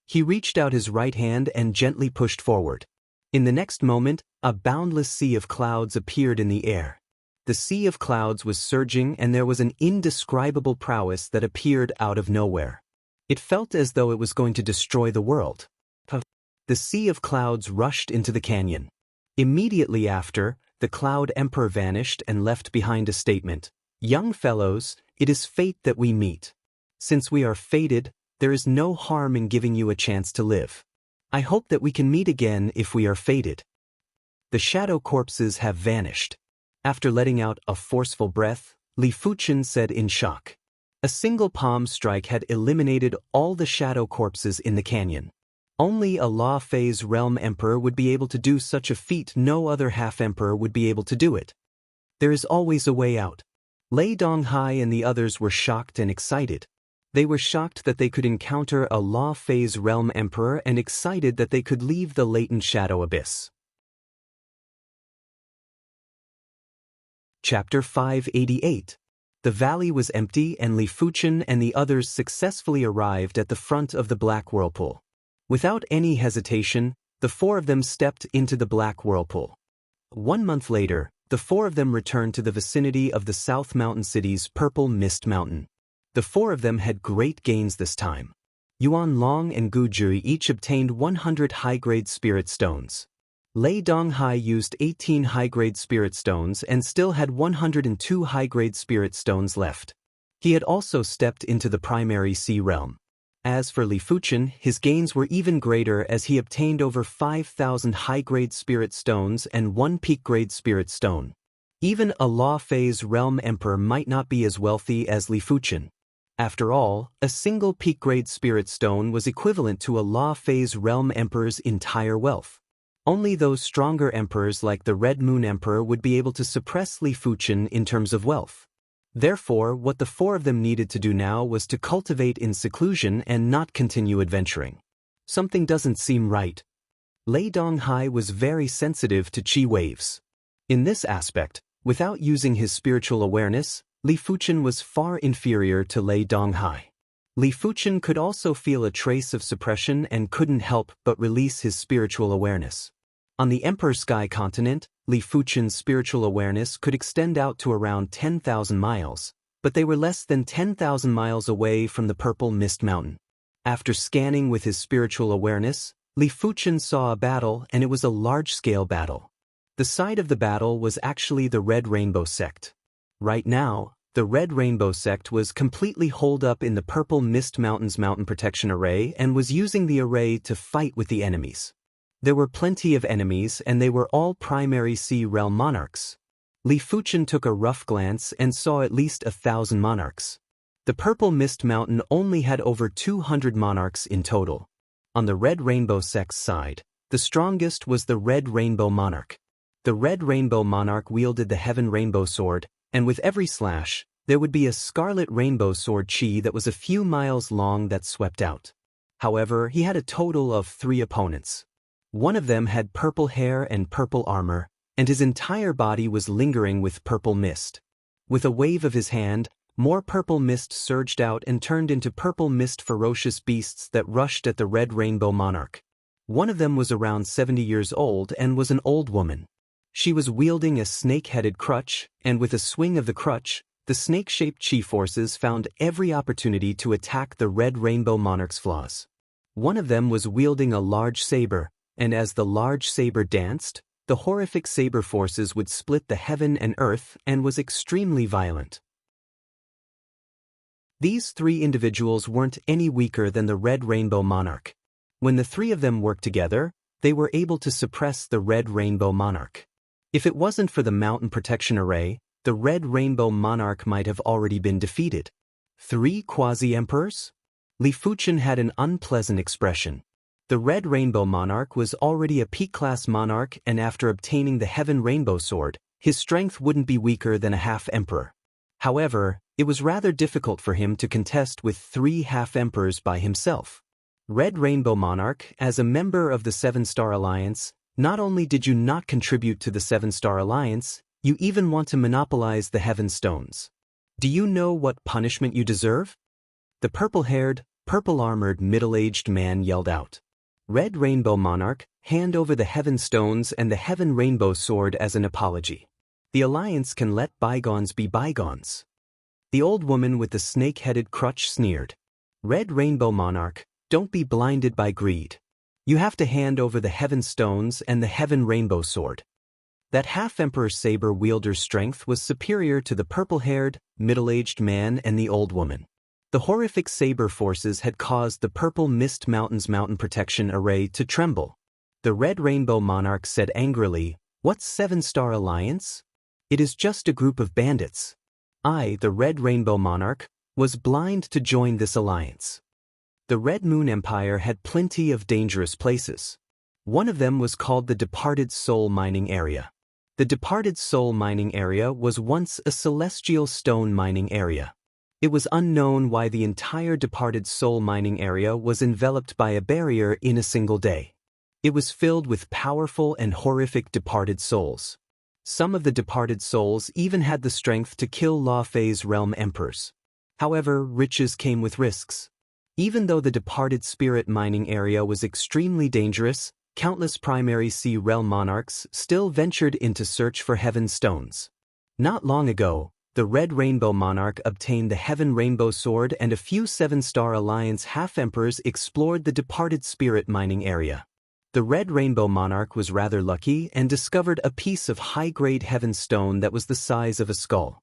He reached out his right hand and gently pushed forward. In the next moment, a boundless sea of clouds appeared in the air. The sea of clouds was surging and there was an indescribable prowess that appeared out of nowhere. It felt as though it was going to destroy the world. The sea of clouds rushed into the canyon. Immediately after, the Cloud Emperor vanished and left behind a statement. "Young fellows, it is fate that we meet. Since we are fated, there is no harm in giving you a chance to live. I hope that we can meet again if we are fated." The shadow corpses have vanished. After letting out a forceful breath, Li Fuchen said in shock. A single palm strike had eliminated all the shadow corpses in the canyon. Only a Law Phase Realm Emperor would be able to do such a feat. No other half-emperor would be able to do it. There is always a way out. Lei Donghai and the others were shocked and excited. They were shocked that they could encounter a Law Phase Realm Emperor and excited that they could leave the latent shadow abyss. Chapter 588. The valley was empty and Li Fuchen and the others successfully arrived at the front of the Black Whirlpool. Without any hesitation, the four of them stepped into the Black Whirlpool. 1 month later, the four of them returned to the vicinity of the South Mountain City's Purple Mist Mountain. The four of them had great gains this time. Yuan Long and Gu Jui each obtained 100 high-grade spirit stones. Lei Donghai used 18 high-grade spirit stones and still had 102 high-grade spirit stones left. He had also stepped into the primary sea realm. As for Li Fuchen, his gains were even greater as he obtained over 5,000 high-grade spirit stones and 1 peak-grade spirit stone. Even a Law Phase Realm Emperor might not be as wealthy as Li Fuchen. After all, a single peak-grade spirit stone was equivalent to a Law Phase Realm Emperor's entire wealth. Only those stronger emperors like the Red Moon Emperor would be able to suppress Li Fuchen in terms of wealth. Therefore, what the four of them needed to do now was to cultivate in seclusion and not continue adventuring. Something doesn't seem right. Lei Donghai was very sensitive to chi waves. In this aspect, without using his spiritual awareness, Li Fuchen was far inferior to Lei Donghai. Li Fuchen could also feel a trace of suppression and couldn't help but release his spiritual awareness. On the Emperor Sky continent, Li Fuchen's spiritual awareness could extend out to around 10,000 miles, but they were less than 10,000 miles away from the Purple Mist Mountain. After scanning with his spiritual awareness, Li Fuchen saw a battle, and it was a large-scale battle. The site of the battle was actually the Red Rainbow sect. Right now, the Red Rainbow sect was completely holed up in the Purple Mist Mountain's mountain protection array and was using the array to fight with the enemies. There were plenty of enemies and they were all primary sea realm monarchs. Li Fuchen took a rough glance and saw at least 1,000 monarchs. The Purple Mist Mountain only had over 200 monarchs in total. On the Red Rainbow sect's side, the strongest was the Red Rainbow Monarch. The Red Rainbow Monarch wielded the Heaven Rainbow Sword, and with every slash, there would be a Scarlet Rainbow Sword chi that was a few miles long that swept out. However, he had a total of 3 opponents. One of them had purple hair and purple armor, and his entire body was lingering with purple mist. With a wave of his hand, more purple mist surged out and turned into purple mist ferocious beasts that rushed at the Red Rainbow Monarch. One of them was around 70 years old and was an old woman. She was wielding a snake-headed crutch, and with a swing of the crutch, the snake-shaped chi forces found every opportunity to attack the Red Rainbow Monarch's flaws. One of them was wielding a large saber, and as the large saber danced, the horrific saber forces would split the heaven and earth and was extremely violent. These 3 individuals weren't any weaker than the Red Rainbow Monarch. When the 3 of them worked together, they were able to suppress the Red Rainbow Monarch. If it wasn't for the mountain protection array, the Red Rainbow Monarch might have already been defeated. 3 quasi-emperors? Li Fuchen had an unpleasant expression. The Red Rainbow Monarch was already a peak-class monarch, and after obtaining the Heaven Rainbow Sword, his strength wouldn't be weaker than a half-emperor. However, it was rather difficult for him to contest with 3 half-emperors by himself. Red Rainbow Monarch, as a member of the 7-Star Alliance, not only did you not contribute to the 7-Star Alliance, you even want to monopolize the Heaven Stones. Do you know what punishment you deserve? The purple-haired, purple-armored middle-aged man yelled out. Red Rainbow Monarch, hand over the Heaven Stones and the Heaven Rainbow Sword as an apology. The Alliance can let bygones be bygones. The old woman with the snake-headed crutch sneered. Red Rainbow Monarch, don't be blinded by greed. You have to hand over the Heaven Stones and the Heaven Rainbow Sword. That half-emperor saber wielder's strength was superior to the purple-haired, middle-aged man and the old woman. The horrific saber forces had caused the Purple Mist Mountain's mountain protection array to tremble. The Red Rainbow Monarch said angrily, "What's 7-Star Alliance? It is just a group of bandits. I, the Red Rainbow Monarch, was blind to join this alliance." The Red Moon Empire had plenty of dangerous places. One of them was called the Departed Soul Mining Area. The Departed Soul mining area was once a celestial stone mining area. It was unknown why the entire Departed Soul mining area was enveloped by a barrier in a single day. It was filled with powerful and horrific departed souls. Some of the departed souls even had the strength to kill Law Phase realm emperors. However, riches came with risks. Even though the departed spirit mining area was extremely dangerous, countless primary sea realm monarchs still ventured into search for heaven stones. Not long ago, the Red Rainbow Monarch obtained the Heaven Rainbow Sword, and a few Seven-Star Alliance half-emperors explored the departed spirit mining area. The Red Rainbow Monarch was rather lucky and discovered a piece of high-grade heaven stone that was the size of a skull.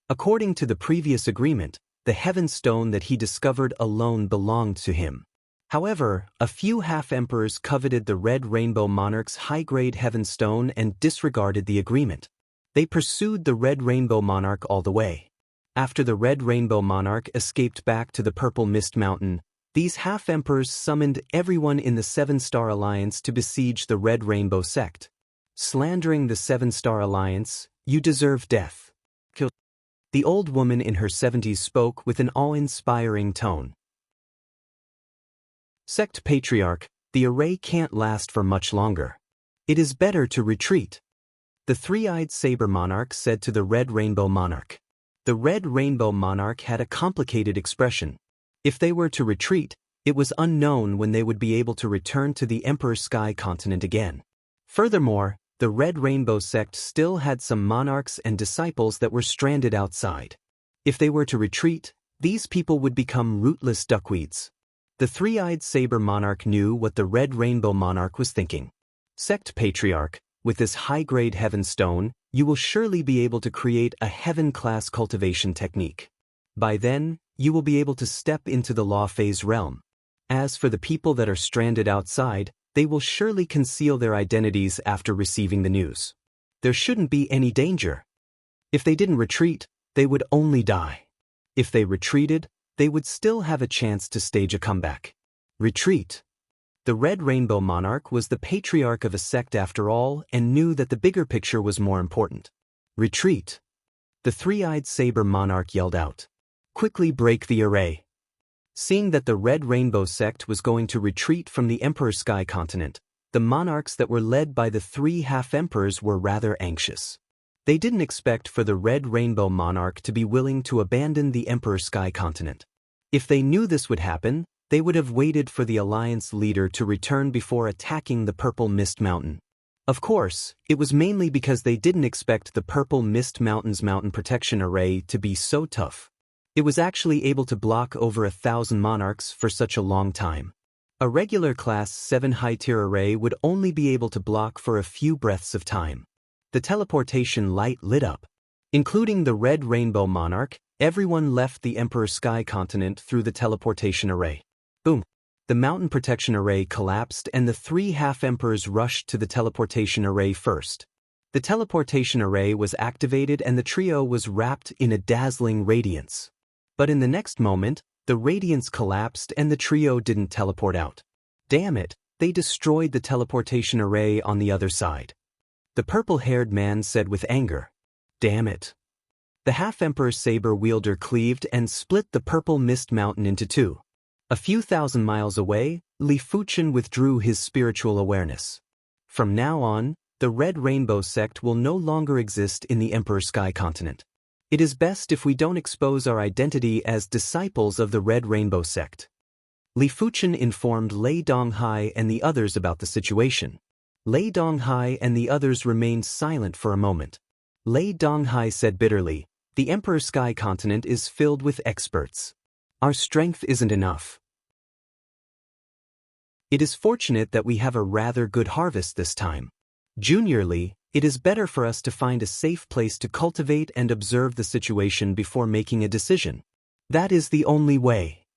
According to the previous agreement, the heaven stone that he discovered alone belonged to him. However, a few half-emperors coveted the Red Rainbow Monarch's high-grade heaven stone and disregarded the agreement. They pursued the Red Rainbow Monarch all the way. After the Red Rainbow Monarch escaped back to the Purple Mist Mountain, these half-emperors summoned everyone in the Seven-Star Alliance to besiege the Red Rainbow sect. Slandering the Seven-Star Alliance, you deserve death. The old woman in her 70s spoke with an awe-inspiring tone. Sect Patriarch, the array can't last for much longer. It is better to retreat. The three-eyed saber monarch said to the Red Rainbow Monarch. The Red Rainbow Monarch had a complicated expression. If they were to retreat, it was unknown when they would be able to return to the Emperor Sky continent again. Furthermore, the Red Rainbow sect still had some monarchs and disciples that were stranded outside. If they were to retreat, these people would become rootless duckweeds. The three-eyed saber monarch knew what the Red Rainbow Monarch was thinking. Sect Patriarch, with this high-grade heaven stone, you will surely be able to create a heaven-class cultivation technique. By then, you will be able to step into the Law Phase realm. As for the people that are stranded outside, they will surely conceal their identities after receiving the news. There shouldn't be any danger. If they didn't retreat, they would only die. If they retreated, they would still have a chance to stage a comeback. Retreat. The Red Rainbow Monarch was the patriarch of a sect after all and knew that the bigger picture was more important. Retreat. The three-eyed saber monarch yelled out. Quickly break the array. Seeing that the Red Rainbow sect was going to retreat from the Emperor Sky continent, the monarchs that were led by the three half-emperors were rather anxious. They didn't expect for the Red Rainbow Monarch to be willing to abandon the Emperor Sky continent. If they knew this would happen, they would have waited for the Alliance leader to return before attacking the Purple Mist Mountain. Of course, it was mainly because they didn't expect the Purple Mist Mountain's mountain protection array to be so tough. It was actually able to block over 1,000 monarchs for such a long time. A regular Class 7 high-tier array would only be able to block for a few breaths of time. The teleportation light lit up. Including the Red Rainbow Monarch, everyone left the Emperor Sky continent through the teleportation array. Boom! The mountain protection array collapsed and the three half-emperors rushed to the teleportation array first. The teleportation array was activated and the trio was wrapped in a dazzling radiance. But in the next moment, the radiance collapsed and the trio didn't teleport out. Damn it, they destroyed the teleportation array on the other side. The purple-haired man said with anger. Damn it. The half-emperor saber-wielder cleaved and split the Purple Mist Mountain into two. A few thousand miles away, Li Fuchen withdrew his spiritual awareness. From now on, the Red Rainbow sect will no longer exist in the Emperor Sky continent. It is best if we don't expose our identity as disciples of the Red Rainbow sect. Li Fuchen informed Lei Donghai and the others about the situation. Lei Donghai and the others remained silent for a moment. Lei Donghai said bitterly, "The Emperor Sky continent is filled with experts. Our strength isn't enough. It is fortunate that we have a rather good harvest this time. Juniorly, it is better for us to find a safe place to cultivate and observe the situation before making a decision. That is the only way."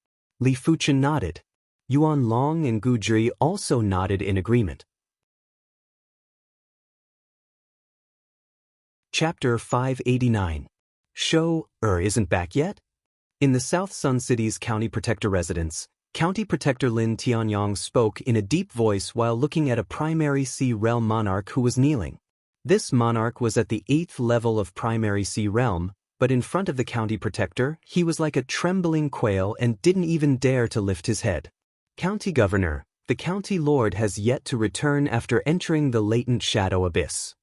Li Fuchen nodded. Yuan Long and Gu Jiri also nodded in agreement. Chapter 589. Shou isn't back yet? In the South Sun City's County Protector residence, County Protector Lin Tianyang spoke in a deep voice while looking at a primary sea realm monarch who was kneeling. This monarch was at the 8th level of primary sea realm, but in front of the county protector, he was like a trembling quail and didn't even dare to lift his head. County governor, the county lord has yet to return after entering the latent shadow abyss.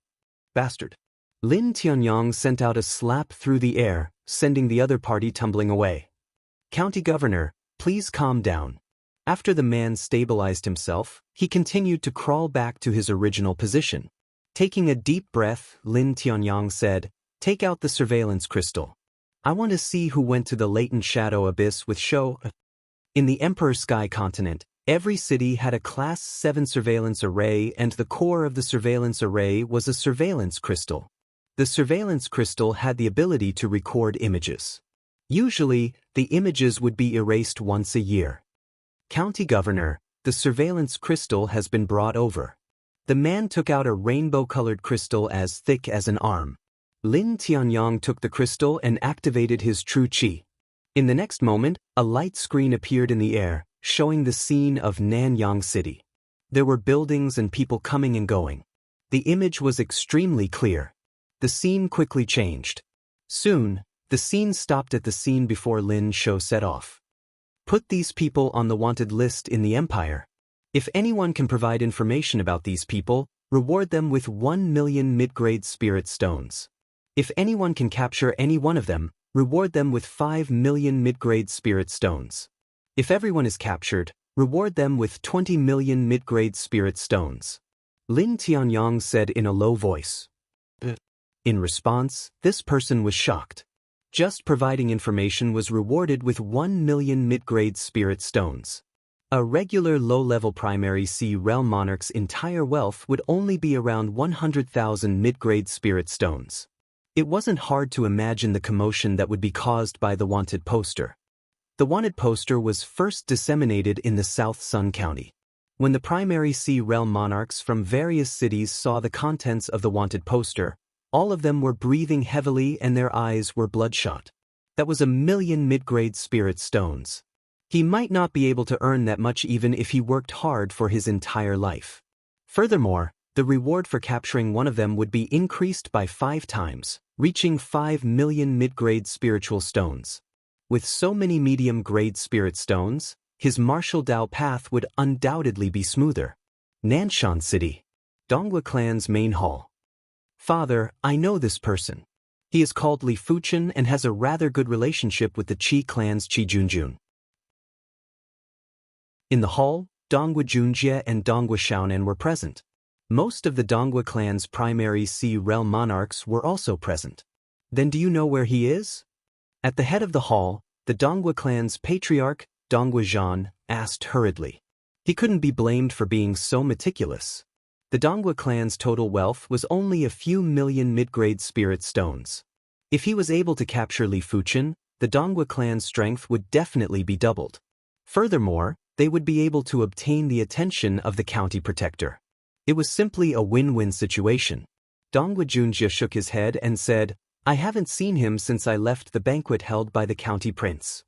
Bastard. Lin Tianyong sent out a slap through the air, sending the other party tumbling away. County governor, please calm down. After the man stabilized himself, he continued to crawl back to his original position. Taking a deep breath, Lin Tianyong said, "Take out the surveillance crystal. I want to see who went to the latent shadow abyss with show." In the Emperor Sky continent, every city had a Class 7 surveillance array, and the core of the surveillance array was a surveillance crystal. The surveillance crystal had the ability to record images. Usually, the images would be erased once a year. County governor, the surveillance crystal has been brought over. The man took out a rainbow-colored crystal as thick as an arm. Lin Tianyong took the crystal and activated his true qi. In the next moment, a light screen appeared in the air, showing the scene of Nanyang City. There were buildings and people coming and going. The image was extremely clear. The scene quickly changed. Soon, the scene stopped at the scene before Lin's show set off. Put these people on the wanted list in the empire. If anyone can provide information about these people, reward them with 1 million mid-grade spirit stones. If anyone can capture any one of them, reward them with 5 million mid-grade spirit stones. If everyone is captured, reward them with 20 million mid-grade spirit stones. Lin Tianyong said in a low voice. In response, this person was shocked. Just providing information was rewarded with 1 million mid-grade spirit stones. A regular low-level primary sea realm monarch's entire wealth would only be around 100,000 mid-grade spirit stones. It wasn't hard to imagine the commotion that would be caused by the wanted poster. The wanted poster was first disseminated in the South Sun County. When the primary sea realm monarchs from various cities saw the contents of the wanted poster, all of them were breathing heavily and their eyes were bloodshot. That was 1 million mid-grade spirit stones. He might not be able to earn that much even if he worked hard for his entire life. Furthermore, the reward for capturing one of them would be increased by 5 times, reaching 5 million mid-grade spiritual stones. With so many medium-grade spirit stones, his martial Dao path would undoubtedly be smoother. Nanshan City. Donghua clan's main hall. Father, I know this person. He is called Li Fuchen and has a rather good relationship with the Qi clan's Qi Junjun. In the hall, Donghua Junjie and Donghua Xiaonan were present. Most of the Donghua clan's primary sea realm monarchs were also present. Then do you know where he is? At the head of the hall, the Donghua clan's patriarch, Donghua Zhan, asked hurriedly. He couldn't be blamed for being so meticulous. The Donghua clan's total wealth was only a few million mid-grade spirit stones. If he was able to capture Li Fuchen, the Donghua clan's strength would definitely be doubled. Furthermore, they would be able to obtain the attention of the county protector. It was simply a win-win situation. Donghua Junjie shook his head and said, I haven't seen him since I left the banquet held by the county prince.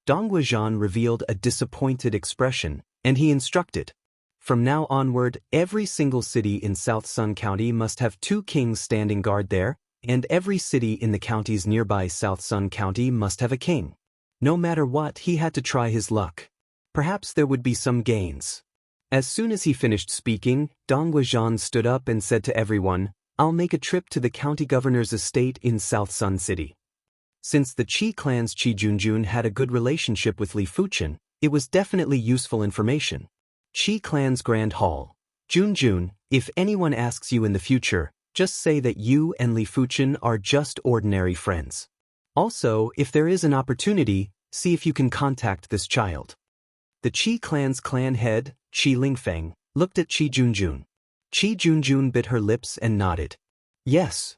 Donghua Zhan revealed a disappointed expression, and he instructed. From now onward, every single city in South Sun County must have 2 kings standing guard there, and every city in the counties nearby South Sun County must have a king. No matter what, he had to try his luck. Perhaps there would be some gains. As soon as he finished speaking, Donghua Zhan stood up and said to everyone, I'll make a trip to the county governor's estate in South Sun City. Since the Qi clan's Qi Junjun had a good relationship with Li Fuchen, it was definitely useful information. Qi clan's Grand Hall. Junjun, if anyone asks you in the future, just say that you and Li Fuchen are just ordinary friends. Also, if there is an opportunity, see if you can contact this child. The Qi clan's clan head, Qi Lingfeng, looked at Qi Junjun. Qi Junjun bit her lips and nodded. Yes.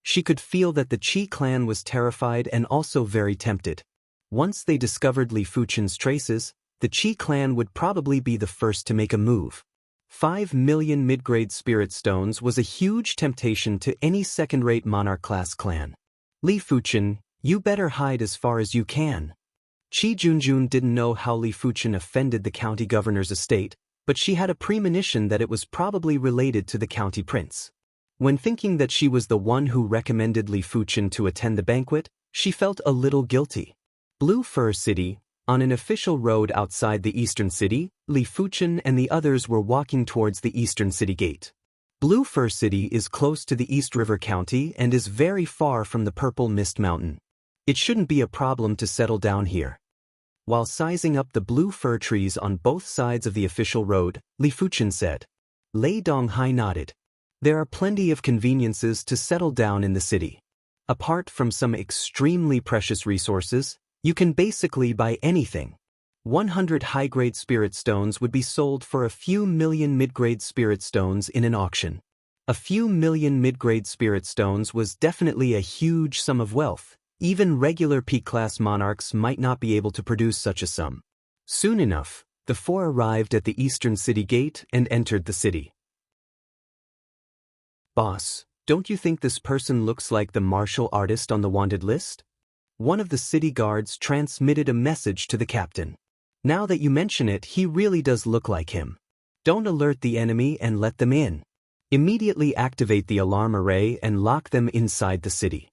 She could feel that the Qi clan was terrified and also very tempted. Once they discovered Li Fuchen's traces, the Qi clan would probably be the first to make a move. 5 million mid-grade spirit stones was a huge temptation to any second-rate monarch-class clan. Li Fuchen, you better hide as far as you can. Qi Junjun didn't know how Li Fuchen offended the county governor's estate, but she had a premonition that it was probably related to the county prince. When thinking that she was the one who recommended Li Fuchen to attend the banquet, she felt a little guilty. Blue Fur City. On an official road outside the eastern city, Li Fuchen and the others were walking towards the eastern city gate. Blue Fur City is close to the East River County and is very far from the Purple Mist Mountain. It shouldn't be a problem to settle down here. While sizing up the blue fir trees on both sides of the official road, Li Fuchen said. Lei Donghai nodded. There are plenty of conveniences to settle down in the city. Apart from some extremely precious resources, you can basically buy anything. 100 high-grade spirit stones would be sold for a few million mid-grade spirit stones in an auction. A few million mid-grade spirit stones was definitely a huge sum of wealth. Even regular peak-class monarchs might not be able to produce such a sum. Soon enough, the four arrived at the eastern city gate and entered the city. Boss, don't you think this person looks like the martial artist on the wanted list? One of the city guards transmitted a message to the captain. Now that you mention it, he really does look like him. Don't alert the enemy and let them in. Immediately activate the alarm array and lock them inside the city.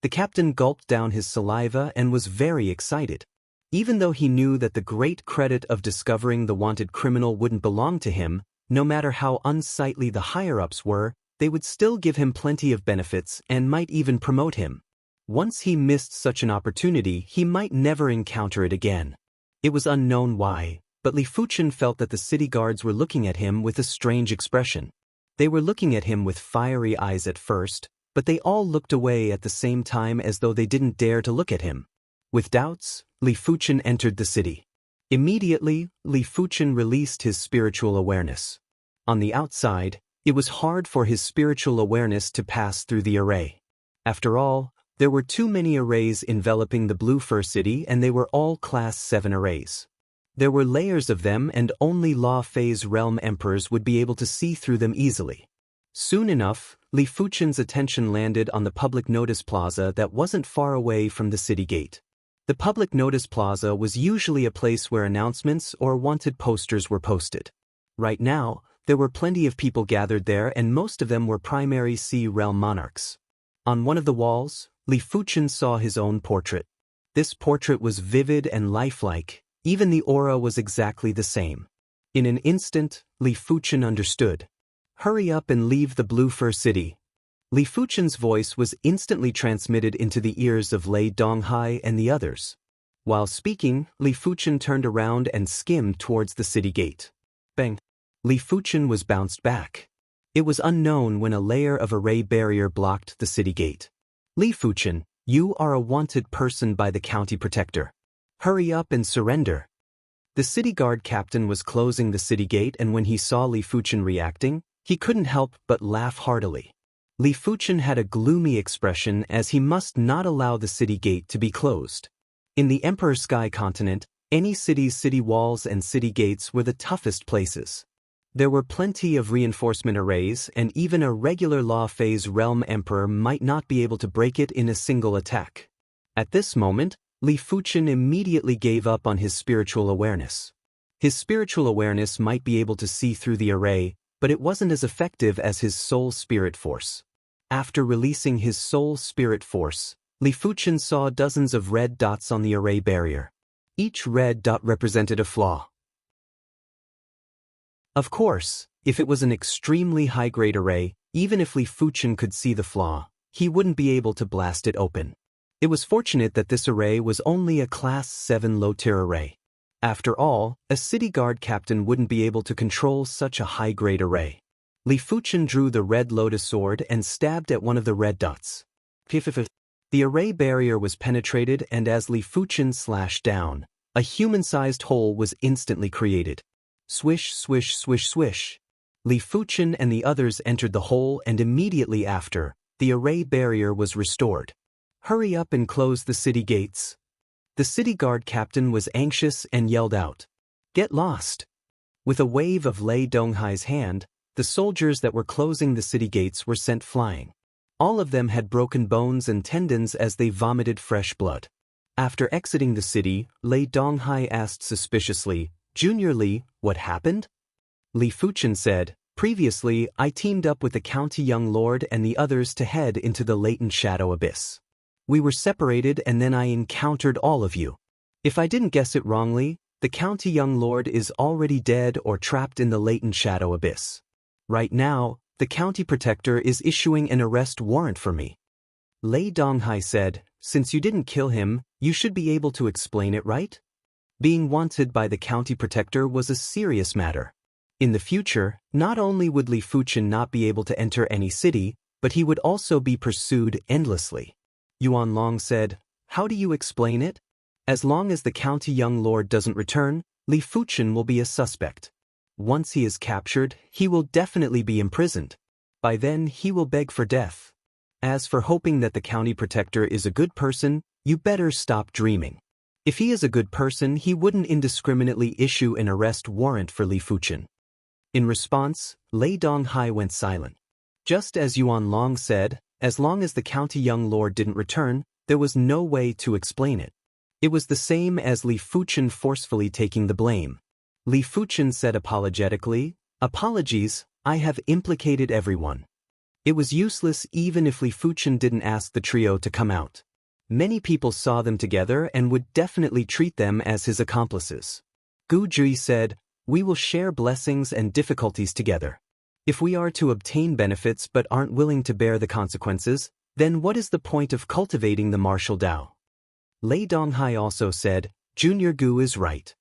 The captain gulped down his saliva and was very excited. Even though he knew that the great credit of discovering the wanted criminal wouldn't belong to him, no matter how unsightly the higher-ups were, they would still give him plenty of benefits and might even promote him. Once he missed such an opportunity, he might never encounter it again. It was unknown why, but Li Fuchen felt that the city guards were looking at him with a strange expression. They were looking at him with fiery eyes at first, but they all looked away at the same time as though they didn't dare to look at him. With doubts, Li Fuchen entered the city. Immediately, Li Fuchen released his spiritual awareness. On the outside, it was hard for his spiritual awareness to pass through the array. After all, there were too many arrays enveloping the Blue Fur City and they were all Class 7 arrays. There were layers of them and only Law Phase Realm Emperors would be able to see through them easily. Soon enough, Li Fuchen's attention landed on the public notice plaza that wasn't far away from the city gate. The public notice plaza was usually a place where announcements or wanted posters were posted. Right now, there were plenty of people gathered there and most of them were primary Sea Realm monarchs. On one of the walls, Li Fuchen saw his own portrait. This portrait was vivid and lifelike, even the aura was exactly the same. In an instant, Li Fuchen understood. Hurry up and leave the Blue Fur City. Li Fuchen's voice was instantly transmitted into the ears of Lei Donghai and the others. While speaking, Li Fuchen turned around and skimmed towards the city gate. Bang! Li Fuchen was bounced back. It was unknown when a layer of array barrier blocked the city gate. Li Fuchen, you are a wanted person by the county protector. Hurry up and surrender. The city guard captain was closing the city gate and when he saw Li Fuchen reacting, he couldn't help but laugh heartily. Li Fuchen had a gloomy expression as he must not allow the city gate to be closed. In the Emperor Sky continent, any city's city walls and city gates were the toughest places. There were plenty of reinforcement arrays and even a regular Law Phase Realm Emperor might not be able to break it in a single attack. At this moment, Li Fuchen immediately gave up on his spiritual awareness. His spiritual awareness might be able to see through the array, but it wasn't as effective as his soul spirit force. After releasing his soul spirit force, Li Fuchen saw dozens of red dots on the array barrier. Each red dot represented a flaw. Of course, if it was an extremely high-grade array, even if Li Fuchen could see the flaw, he wouldn't be able to blast it open. It was fortunate that this array was only a Class 7 low-tier array. After all, a city guard captain wouldn't be able to control such a high-grade array. Li Fuchen drew the red lotus sword and stabbed at one of the red dots. The array barrier was penetrated and as Li Fuchen slashed down, a human-sized hole was instantly created. Swish, swish, swish, swish. Li Fuchen and the others entered the hole and immediately after, the array barrier was restored. Hurry up and close the city gates. The city guard captain was anxious and yelled out, "Get lost!" With a wave of Lei Donghai's hand, the soldiers that were closing the city gates were sent flying. All of them had broken bones and tendons as they vomited fresh blood. After exiting the city, Lei Donghai asked suspiciously, "Junior Li, what happened?" Li Fuchen said, Previously, I teamed up with the County Young Lord and the others to head into the latent shadow abyss. We were separated and then I encountered all of you. If I didn't guess it wrongly, the County Young Lord is already dead or trapped in the latent shadow abyss. Right now, the County Protector is issuing an arrest warrant for me. Lei Donghai said, since you didn't kill him, you should be able to explain it, right? Being wanted by the County Protector was a serious matter. In the future, not only would Li Fuchen not be able to enter any city, but he would also be pursued endlessly. Yuan Long said, how do you explain it? As long as the County Young Lord doesn't return, Li Fuchen will be a suspect. Once he is captured, he will definitely be imprisoned. By then, he will beg for death. As for hoping that the County Protector is a good person, you better stop dreaming. If he is a good person, he wouldn't indiscriminately issue an arrest warrant for Li Fuchen. In response, Lei Donghai went silent. Just as Yuan Long said, as long as the County Young Lord didn't return, there was no way to explain it. It was the same as Li Fuchen forcefully taking the blame. Li Fuchen said apologetically, apologies, I have implicated everyone. It was useless even if Li Fuchen didn't ask the trio to come out. Many people saw them together and would definitely treat them as his accomplices. Gu Jui said, we will share blessings and difficulties together. If we are to obtain benefits but aren't willing to bear the consequences, then what is the point of cultivating the martial Dao? Lei Donghai also said, Junior Gu is right.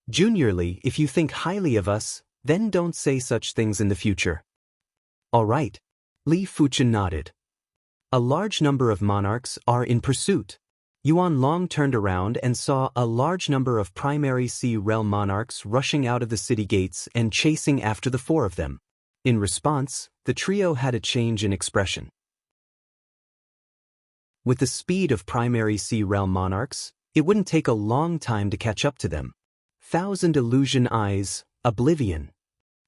Junior Li, if you think highly of us, then don't say such things in the future. All right. Li Fuchen nodded. A large number of monarchs are in pursuit. Yuan Long turned around and saw a large number of primary sea realm monarchs rushing out of the city gates and chasing after the four of them. In response, the trio had a change in expression. With the speed of primary sea realm monarchs, it wouldn't take a long time to catch up to them. Thousand illusion eyes, oblivion.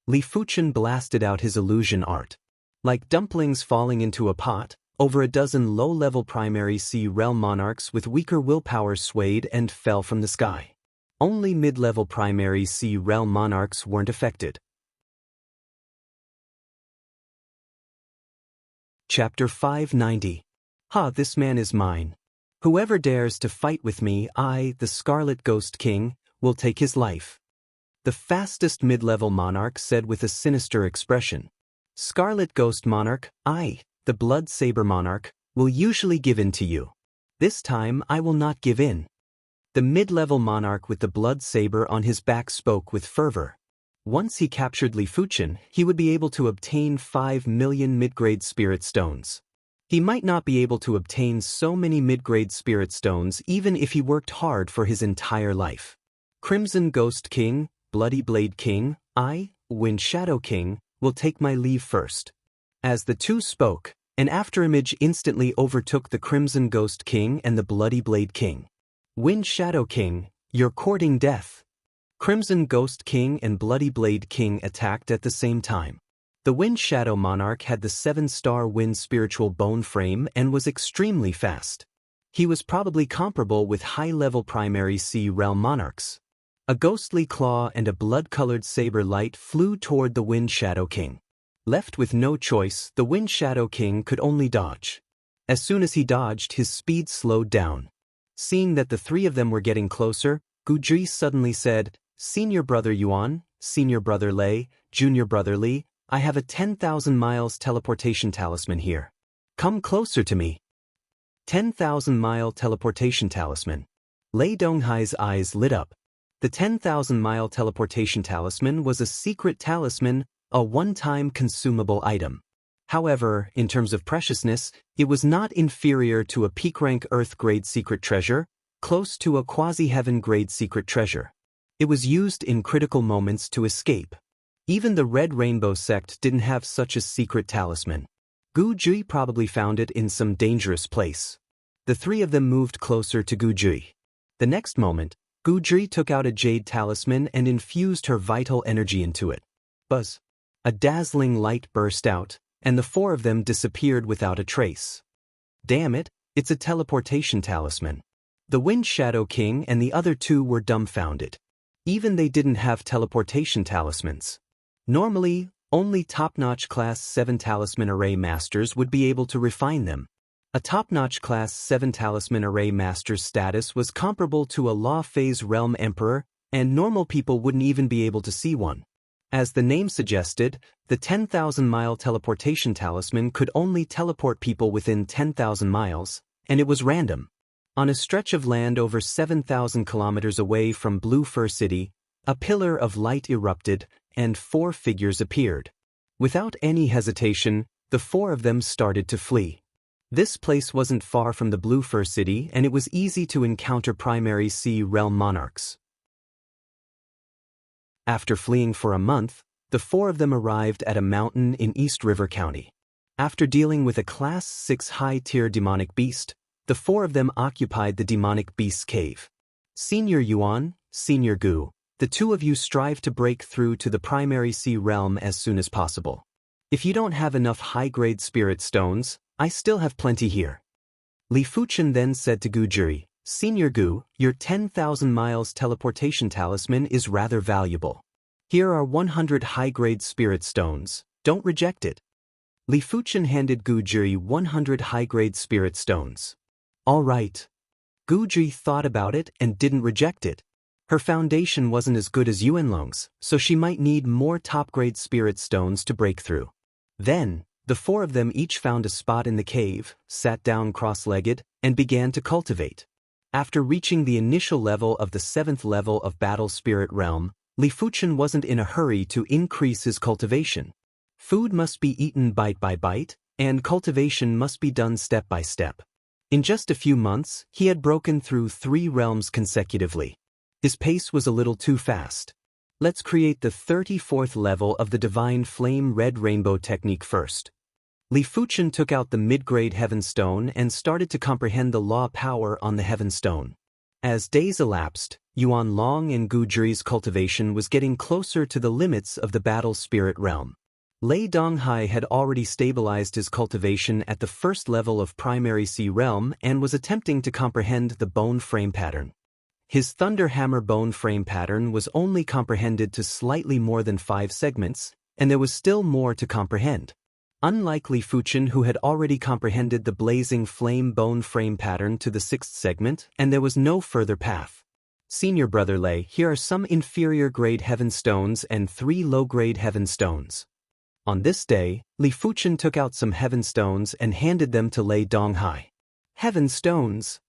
Li Fuchen blasted out his illusion art. Like dumplings falling into a pot, over a dozen low-level primary sea realm monarchs with weaker willpower swayed and fell from the sky. Only mid-level primary sea realm monarchs weren't affected. Chapter 590. Ha, this man is mine. Whoever dares to fight with me, I, the Scarlet Ghost King, will take his life. The fastest mid-level monarch said with a sinister expression. Scarlet Ghost Monarch, I, the Blood Saber Monarch, will usually give in to you. This time I will not give in. The mid-level monarch with the Blood Saber on his back spoke with fervor. Once he captured Li Fuchen, he would be able to obtain 5 million mid-grade spirit stones. He might not be able to obtain so many mid-grade spirit stones even if he worked hard for his entire life. Crimson Ghost King, Bloody Blade King, I, Wind Shadow King, will take my leave first. As the two spoke, an afterimage instantly overtook the Crimson Ghost King and the Bloody Blade King. Wind Shadow King, you're courting death. Crimson Ghost King and Bloody Blade King attacked at the same time. The Wind Shadow Monarch had the 7-star Wind Spiritual Bone Frame and was extremely fast. He was probably comparable with high-level primary sea realm monarchs. A ghostly claw and a blood-colored saber light flew toward the Wind Shadow King. Left with no choice, the Wind Shadow King could only dodge. As soon as he dodged, his speed slowed down. Seeing that the three of them were getting closer, Gu Jui suddenly said, Senior Brother Yuan, Senior Brother Lei, Junior Brother Li, I have a 10,000 miles teleportation talisman here. Come closer to me. 10,000-mile teleportation talisman. Lei Donghai's eyes lit up. The 10,000-mile teleportation talisman was a secret talisman, a one-time consumable item. However, in terms of preciousness, it was not inferior to a peak-rank Earth-grade secret treasure, close to a quasi-heaven-grade secret treasure. It was used in critical moments to escape. Even the Red Rainbow sect didn't have such a secret talisman. Gu Jui probably found it in some dangerous place. The three of them moved closer to Gu Jui. The next moment, Gu Jui took out a jade talisman and infused her vital energy into it. Buzz. A dazzling light burst out, and the four of them disappeared without a trace. Damn it, it's a teleportation talisman. The Wind Shadow King and the other two were dumbfounded. Even they didn't have teleportation talismans. Normally, Only top-notch Class 7 Talisman Array Masters would be able to refine them. A top-notch Class 7 Talisman Array Master's status was comparable to a Law Phase Realm Emperor, and normal people wouldn't even be able to see one. As the name suggested, the 10,000-mile teleportation talisman could only teleport people within 10,000 miles, and it was random. On a stretch of land over 7,000 kilometers away from Blue Fur City, a pillar of light erupted, and 4 figures appeared. Without any hesitation, the 4 of them started to flee. This place wasn't far from the Blue Fur City, and it was easy to encounter primary Sea Realm monarchs. After fleeing for a month, the 4 of them arrived at a mountain in East River County. After dealing with a Class 6 high-tier demonic beast, the 4 of them occupied the demonic beast's cave. Senior Yuan, Senior Gu, the 2 of you strive to break through to the primary sea realm as soon as possible. If you don't have enough high-grade spirit stones, I still have plenty here. Li Fuchen then said to Gu Juri, Senior Gu, your 10,000 miles teleportation talisman is rather valuable. Here are 100 high-grade spirit stones, don't reject it. Li Fuchen handed Gu Juri 100 high-grade spirit stones. All right. Gu Juri thought about it and didn't reject it. Her foundation wasn't as good as Yuanlong's, so she might need more top-grade spirit stones to break through. Then, the 4 of them each found a spot in the cave, sat down cross-legged, and began to cultivate. After reaching the initial level of the 7th level of Battle Spirit Realm, Li Fuchen wasn't in a hurry to increase his cultivation. Food must be eaten bite by bite, and cultivation must be done step by step. In just a few months, he had broken through 3 realms consecutively. His pace was a little too fast. Let's create the 34th level of the Divine Flame Red Rainbow technique first. Li Fuchen took out the mid-grade Heaven Stone and started to comprehend the law power on the Heaven Stone. As days elapsed, Yuan Long and Gu Juri's cultivation was getting closer to the limits of the Battle Spirit Realm. Lei Donghai had already stabilized his cultivation at the 1st level of Primary Sea Realm and was attempting to comprehend the bone frame pattern. His Thunder Hammer bone frame pattern was only comprehended to slightly more than 5 segments, and there was still more to comprehend. Unlike Li Fuchen, who had already comprehended the Blazing Flame bone frame pattern to the 6th segment, and there was no further path. Senior Brother Lei, here are some inferior-grade Heaven Stones and 3 low-grade Heaven Stones. On this day, Li Fuchen took out some Heaven Stones and handed them to Lei Donghai. Heaven Stones!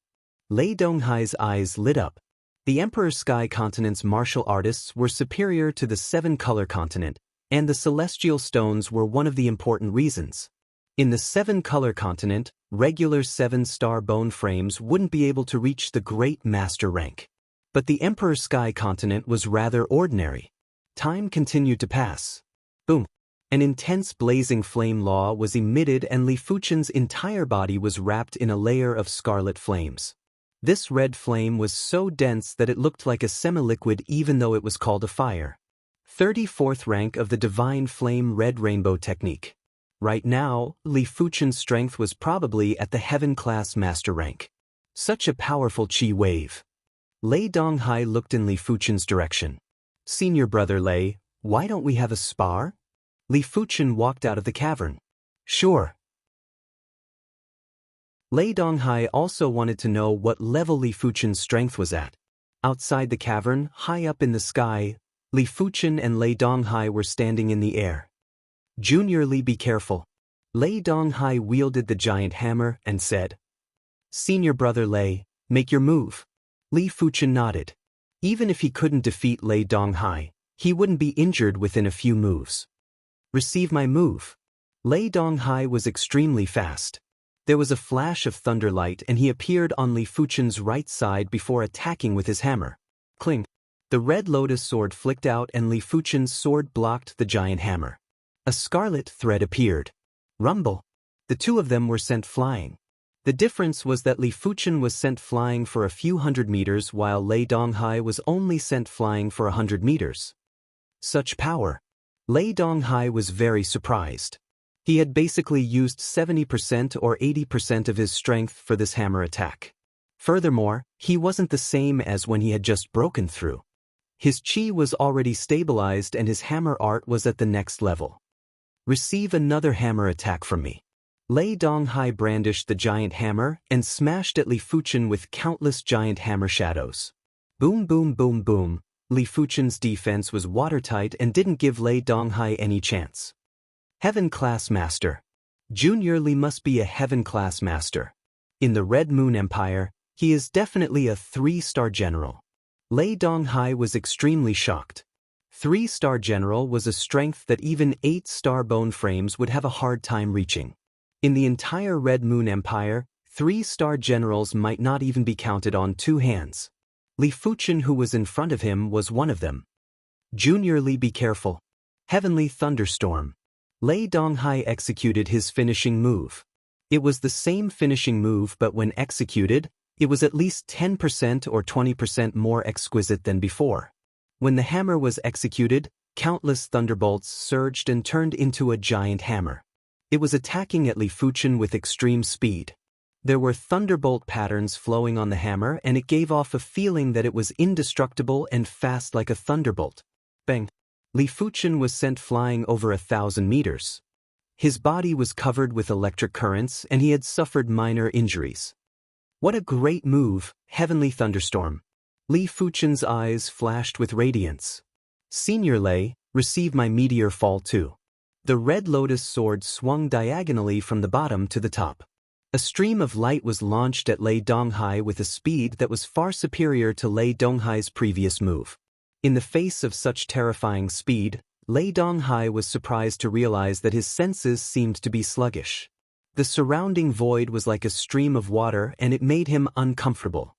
Lei Donghai's eyes lit up. The Emperor Sky Continent's martial artists were superior to the 7-color continent, and the celestial stones were one of the important reasons. In the 7-color continent, regular 7-star bone frames wouldn't be able to reach the Great Master rank. But the Emperor Sky Continent was rather ordinary. Time continued to pass. Boom! An intense blazing flame law was emitted and Li Fuchen's entire body was wrapped in a layer of scarlet flames. This red flame was so dense that it looked like a semi-liquid even though it was called a fire. 34th rank of the Divine Flame Red Rainbow technique. Right now, Li Fuchen's strength was probably at the Heaven Class Master rank. Such a powerful chi wave. Lei Donghai looked in Li Fuchen's direction. Senior Brother Lei, why don't we have a spar? Li Fuchen walked out of the cavern. Sure. Lei Donghai also wanted to know what level Li Fuchen's strength was at. Outside the cavern, high up in the sky, Li Fuchen and Lei Donghai were standing in the air. Junior Li, be careful. Lei Donghai wielded the giant hammer and said, Senior Brother Lei, make your move. Li Fuchen nodded. Even if he couldn't defeat Lei Donghai, he wouldn't be injured within a few moves. Receive my move. Lei Donghai was extremely fast. There was a flash of thunderlight and he appeared on Li Fuchen's right side before attacking with his hammer. Cling. The red lotus sword flicked out and Li Fuchen's sword blocked the giant hammer. A scarlet thread appeared. Rumble. The 2 of them were sent flying. The difference was that Li Fuchen was sent flying for a few hundred meters while Lei Donghai was only sent flying for 100 meters. Such power. Lei Donghai was very surprised. He had basically used 70% or 80% of his strength for this hammer attack. Furthermore, he wasn't the same as when he had just broken through. His chi was already stabilized and his hammer art was at the next level. Receive another hammer attack from me. Lei Donghai brandished the giant hammer and smashed at Li Fuchen with countless giant hammer shadows. Boom boom boom boom. Li Fuchen's defense was watertight and didn't give Lei Donghai any chance. Heaven-class master. Junior Li must be a heaven-class master. In the Red Moon Empire, he is definitely a 3-star general. Lei Donghai was extremely shocked. 3-star general was a strength that even 8-star bone frames would have a hard time reaching. In the entire Red Moon Empire, 3-star generals might not even be counted on 2 hands. Li Fuchen, who was in front of him, was one of them. Junior Li, be careful. Heavenly Thunderstorm. Lei Donghai executed his finishing move. It was the same finishing move, but when executed, it was at least 10% or 20% more exquisite than before. When the hammer was executed, countless thunderbolts surged and turned into a giant hammer. It was attacking at Li Fuchen with extreme speed. There were thunderbolt patterns flowing on the hammer, and it gave off a feeling that it was indestructible and fast like a thunderbolt. Bang! Li Fuchen was sent flying over 1,000 meters. His body was covered with electric currents, and he had suffered minor injuries. What a great move, Heavenly Thunderstorm! Li Fuchen's eyes flashed with radiance. Senior Lei, receive my meteor fall too. The red lotus sword swung diagonally from the bottom to the top. A stream of light was launched at Lei Donghai with a speed that was far superior to Lei Donghai's previous move. In the face of such terrifying speed, Lei Donghai was surprised to realize that his senses seemed to be sluggish. The surrounding void was like a stream of water, and it made him uncomfortable.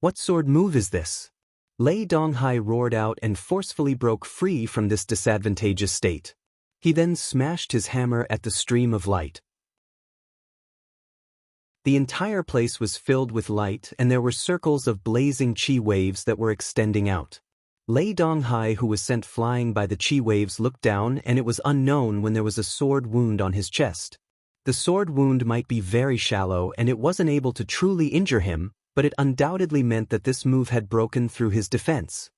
What sword move is this? Lei Donghai roared out and forcefully broke free from this disadvantageous state. He then smashed his hammer at the stream of light. The entire place was filled with light, and there were circles of blazing chi waves that were extending out. Lei Donghai, who was sent flying by the chi waves, looked down, and it was unknown when there was a sword wound on his chest. The sword wound might be very shallow, and it wasn't able to truly injure him, but it undoubtedly meant that this move had broken through his defense.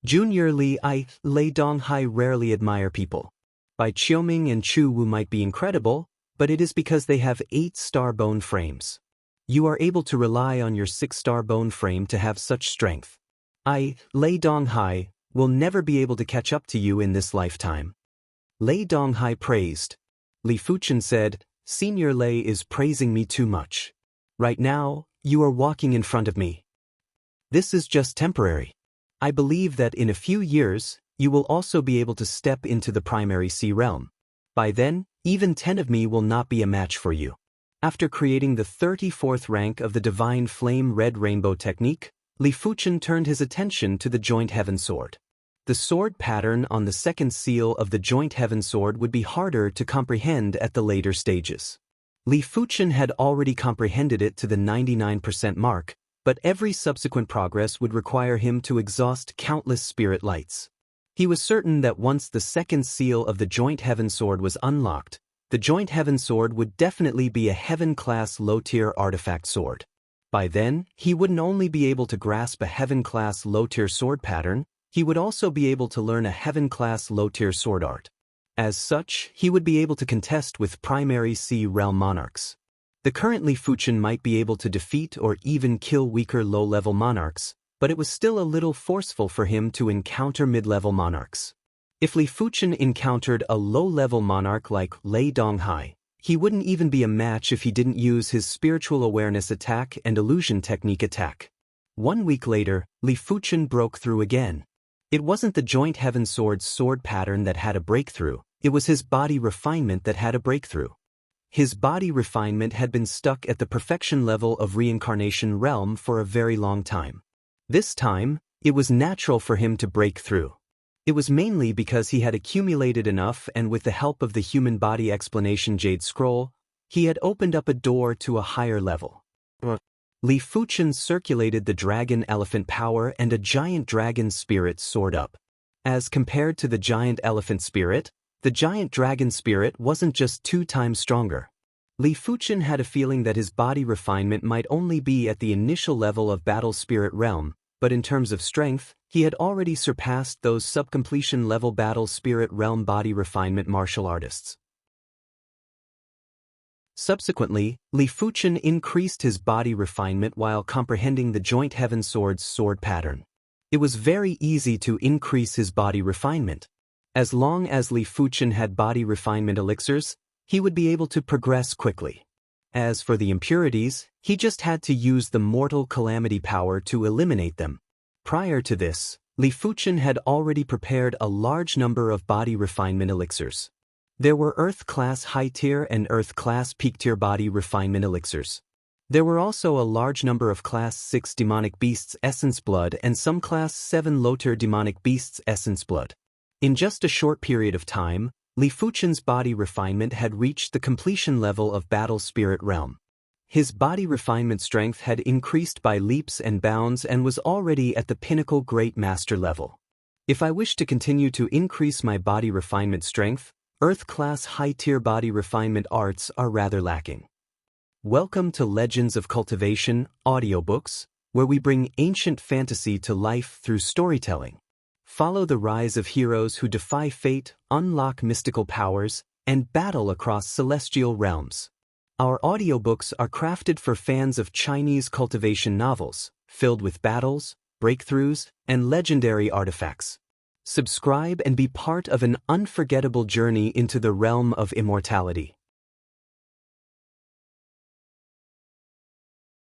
Junior Li, Lei Donghai rarely admire people. Bai Qiuming and Chu Wu might be incredible, but it is because they have 8-star bone frames. You are able to rely on your 6-star bone frame to have such strength. Lei Donghai, will never be able to catch up to you in this lifetime. Lei Donghai praised. Li Fuchen said, Senior Lei is praising me too much. Right now, you are walking in front of me. This is just temporary. I believe that in a few years, you will also be able to step into the primary sea realm. By then, even 10 of me will not be a match for you. After creating the 34th rank of the Divine Flame Red Rainbow technique, Li Fuchen turned his attention to the Joint Heaven Sword. The sword pattern on the second seal of the Joint Heaven Sword would be harder to comprehend at the later stages. Li Fuchen had already comprehended it to the 99% mark, but every subsequent progress would require him to exhaust countless spirit lights. He was certain that once the second seal of the Joint Heaven Sword was unlocked, the Joint Heaven Sword would definitely be a Heaven-class low-tier artifact sword. By then, he wouldn't only be able to grasp a Heaven-class low-tier sword pattern, he would also be able to learn a Heaven-class low-tier sword art. As such, he would be able to contest with primary sea realm monarchs. The current Li Fuchen might be able to defeat or even kill weaker low-level monarchs, but it was still a little forceful for him to encounter mid-level monarchs. If Li Fuchen encountered a low-level monarch like Lei Donghai, he wouldn't even be a match if he didn't use his spiritual awareness attack and illusion technique attack. 1 week later, Li Fuchen broke through again. It wasn't the Joint Heaven Sword's sword pattern that had a breakthrough, it was his body refinement that had a breakthrough. His body refinement had been stuck at the perfection level of Reincarnation realm for a very long time. This time, it was natural for him to break through. It was mainly because he had accumulated enough, and with the help of the human body explanation Jade Scroll, he had opened up a door to a higher level. Li Fuchen circulated the dragon elephant power, and a giant dragon spirit soared up. As compared to the giant elephant spirit, the giant dragon spirit wasn't just 2 times stronger. Li Fuchen had a feeling that his body refinement might only be at the initial level of battle spirit realm, but in terms of strength, he had already surpassed those sub-completion level battle spirit realm body refinement martial artists. Subsequently, Li Fuchen increased his body refinement while comprehending the joint heaven sword's sword pattern. It was very easy to increase his body refinement. As long as Li Fuchen had body refinement elixirs, he would be able to progress quickly. As for the impurities, he just had to use the mortal calamity power to eliminate them. Prior to this, Li Fuchen had already prepared a large number of body refinement elixirs. There were Earth-class high-tier and Earth-class peak-tier body refinement elixirs. There were also a large number of Class 6 demonic beasts essence blood and some Class 7 low-tier demonic beasts essence blood. In just a short period of time, Li Fuchen's body refinement had reached the completion level of Battle Spirit Realm. His body refinement strength had increased by leaps and bounds and was already at the pinnacle Great Master level. If I wish to continue to increase my body refinement strength, Earth-class high-tier body refinement arts are rather lacking. Welcome to Legends of Cultivation, audiobooks, where we bring ancient fantasy to life through storytelling. Follow the rise of heroes who defy fate, unlock mystical powers, and battle across celestial realms. Our audiobooks are crafted for fans of Chinese cultivation novels, filled with battles, breakthroughs, and legendary artifacts. Subscribe and be part of an unforgettable journey into the realm of immortality.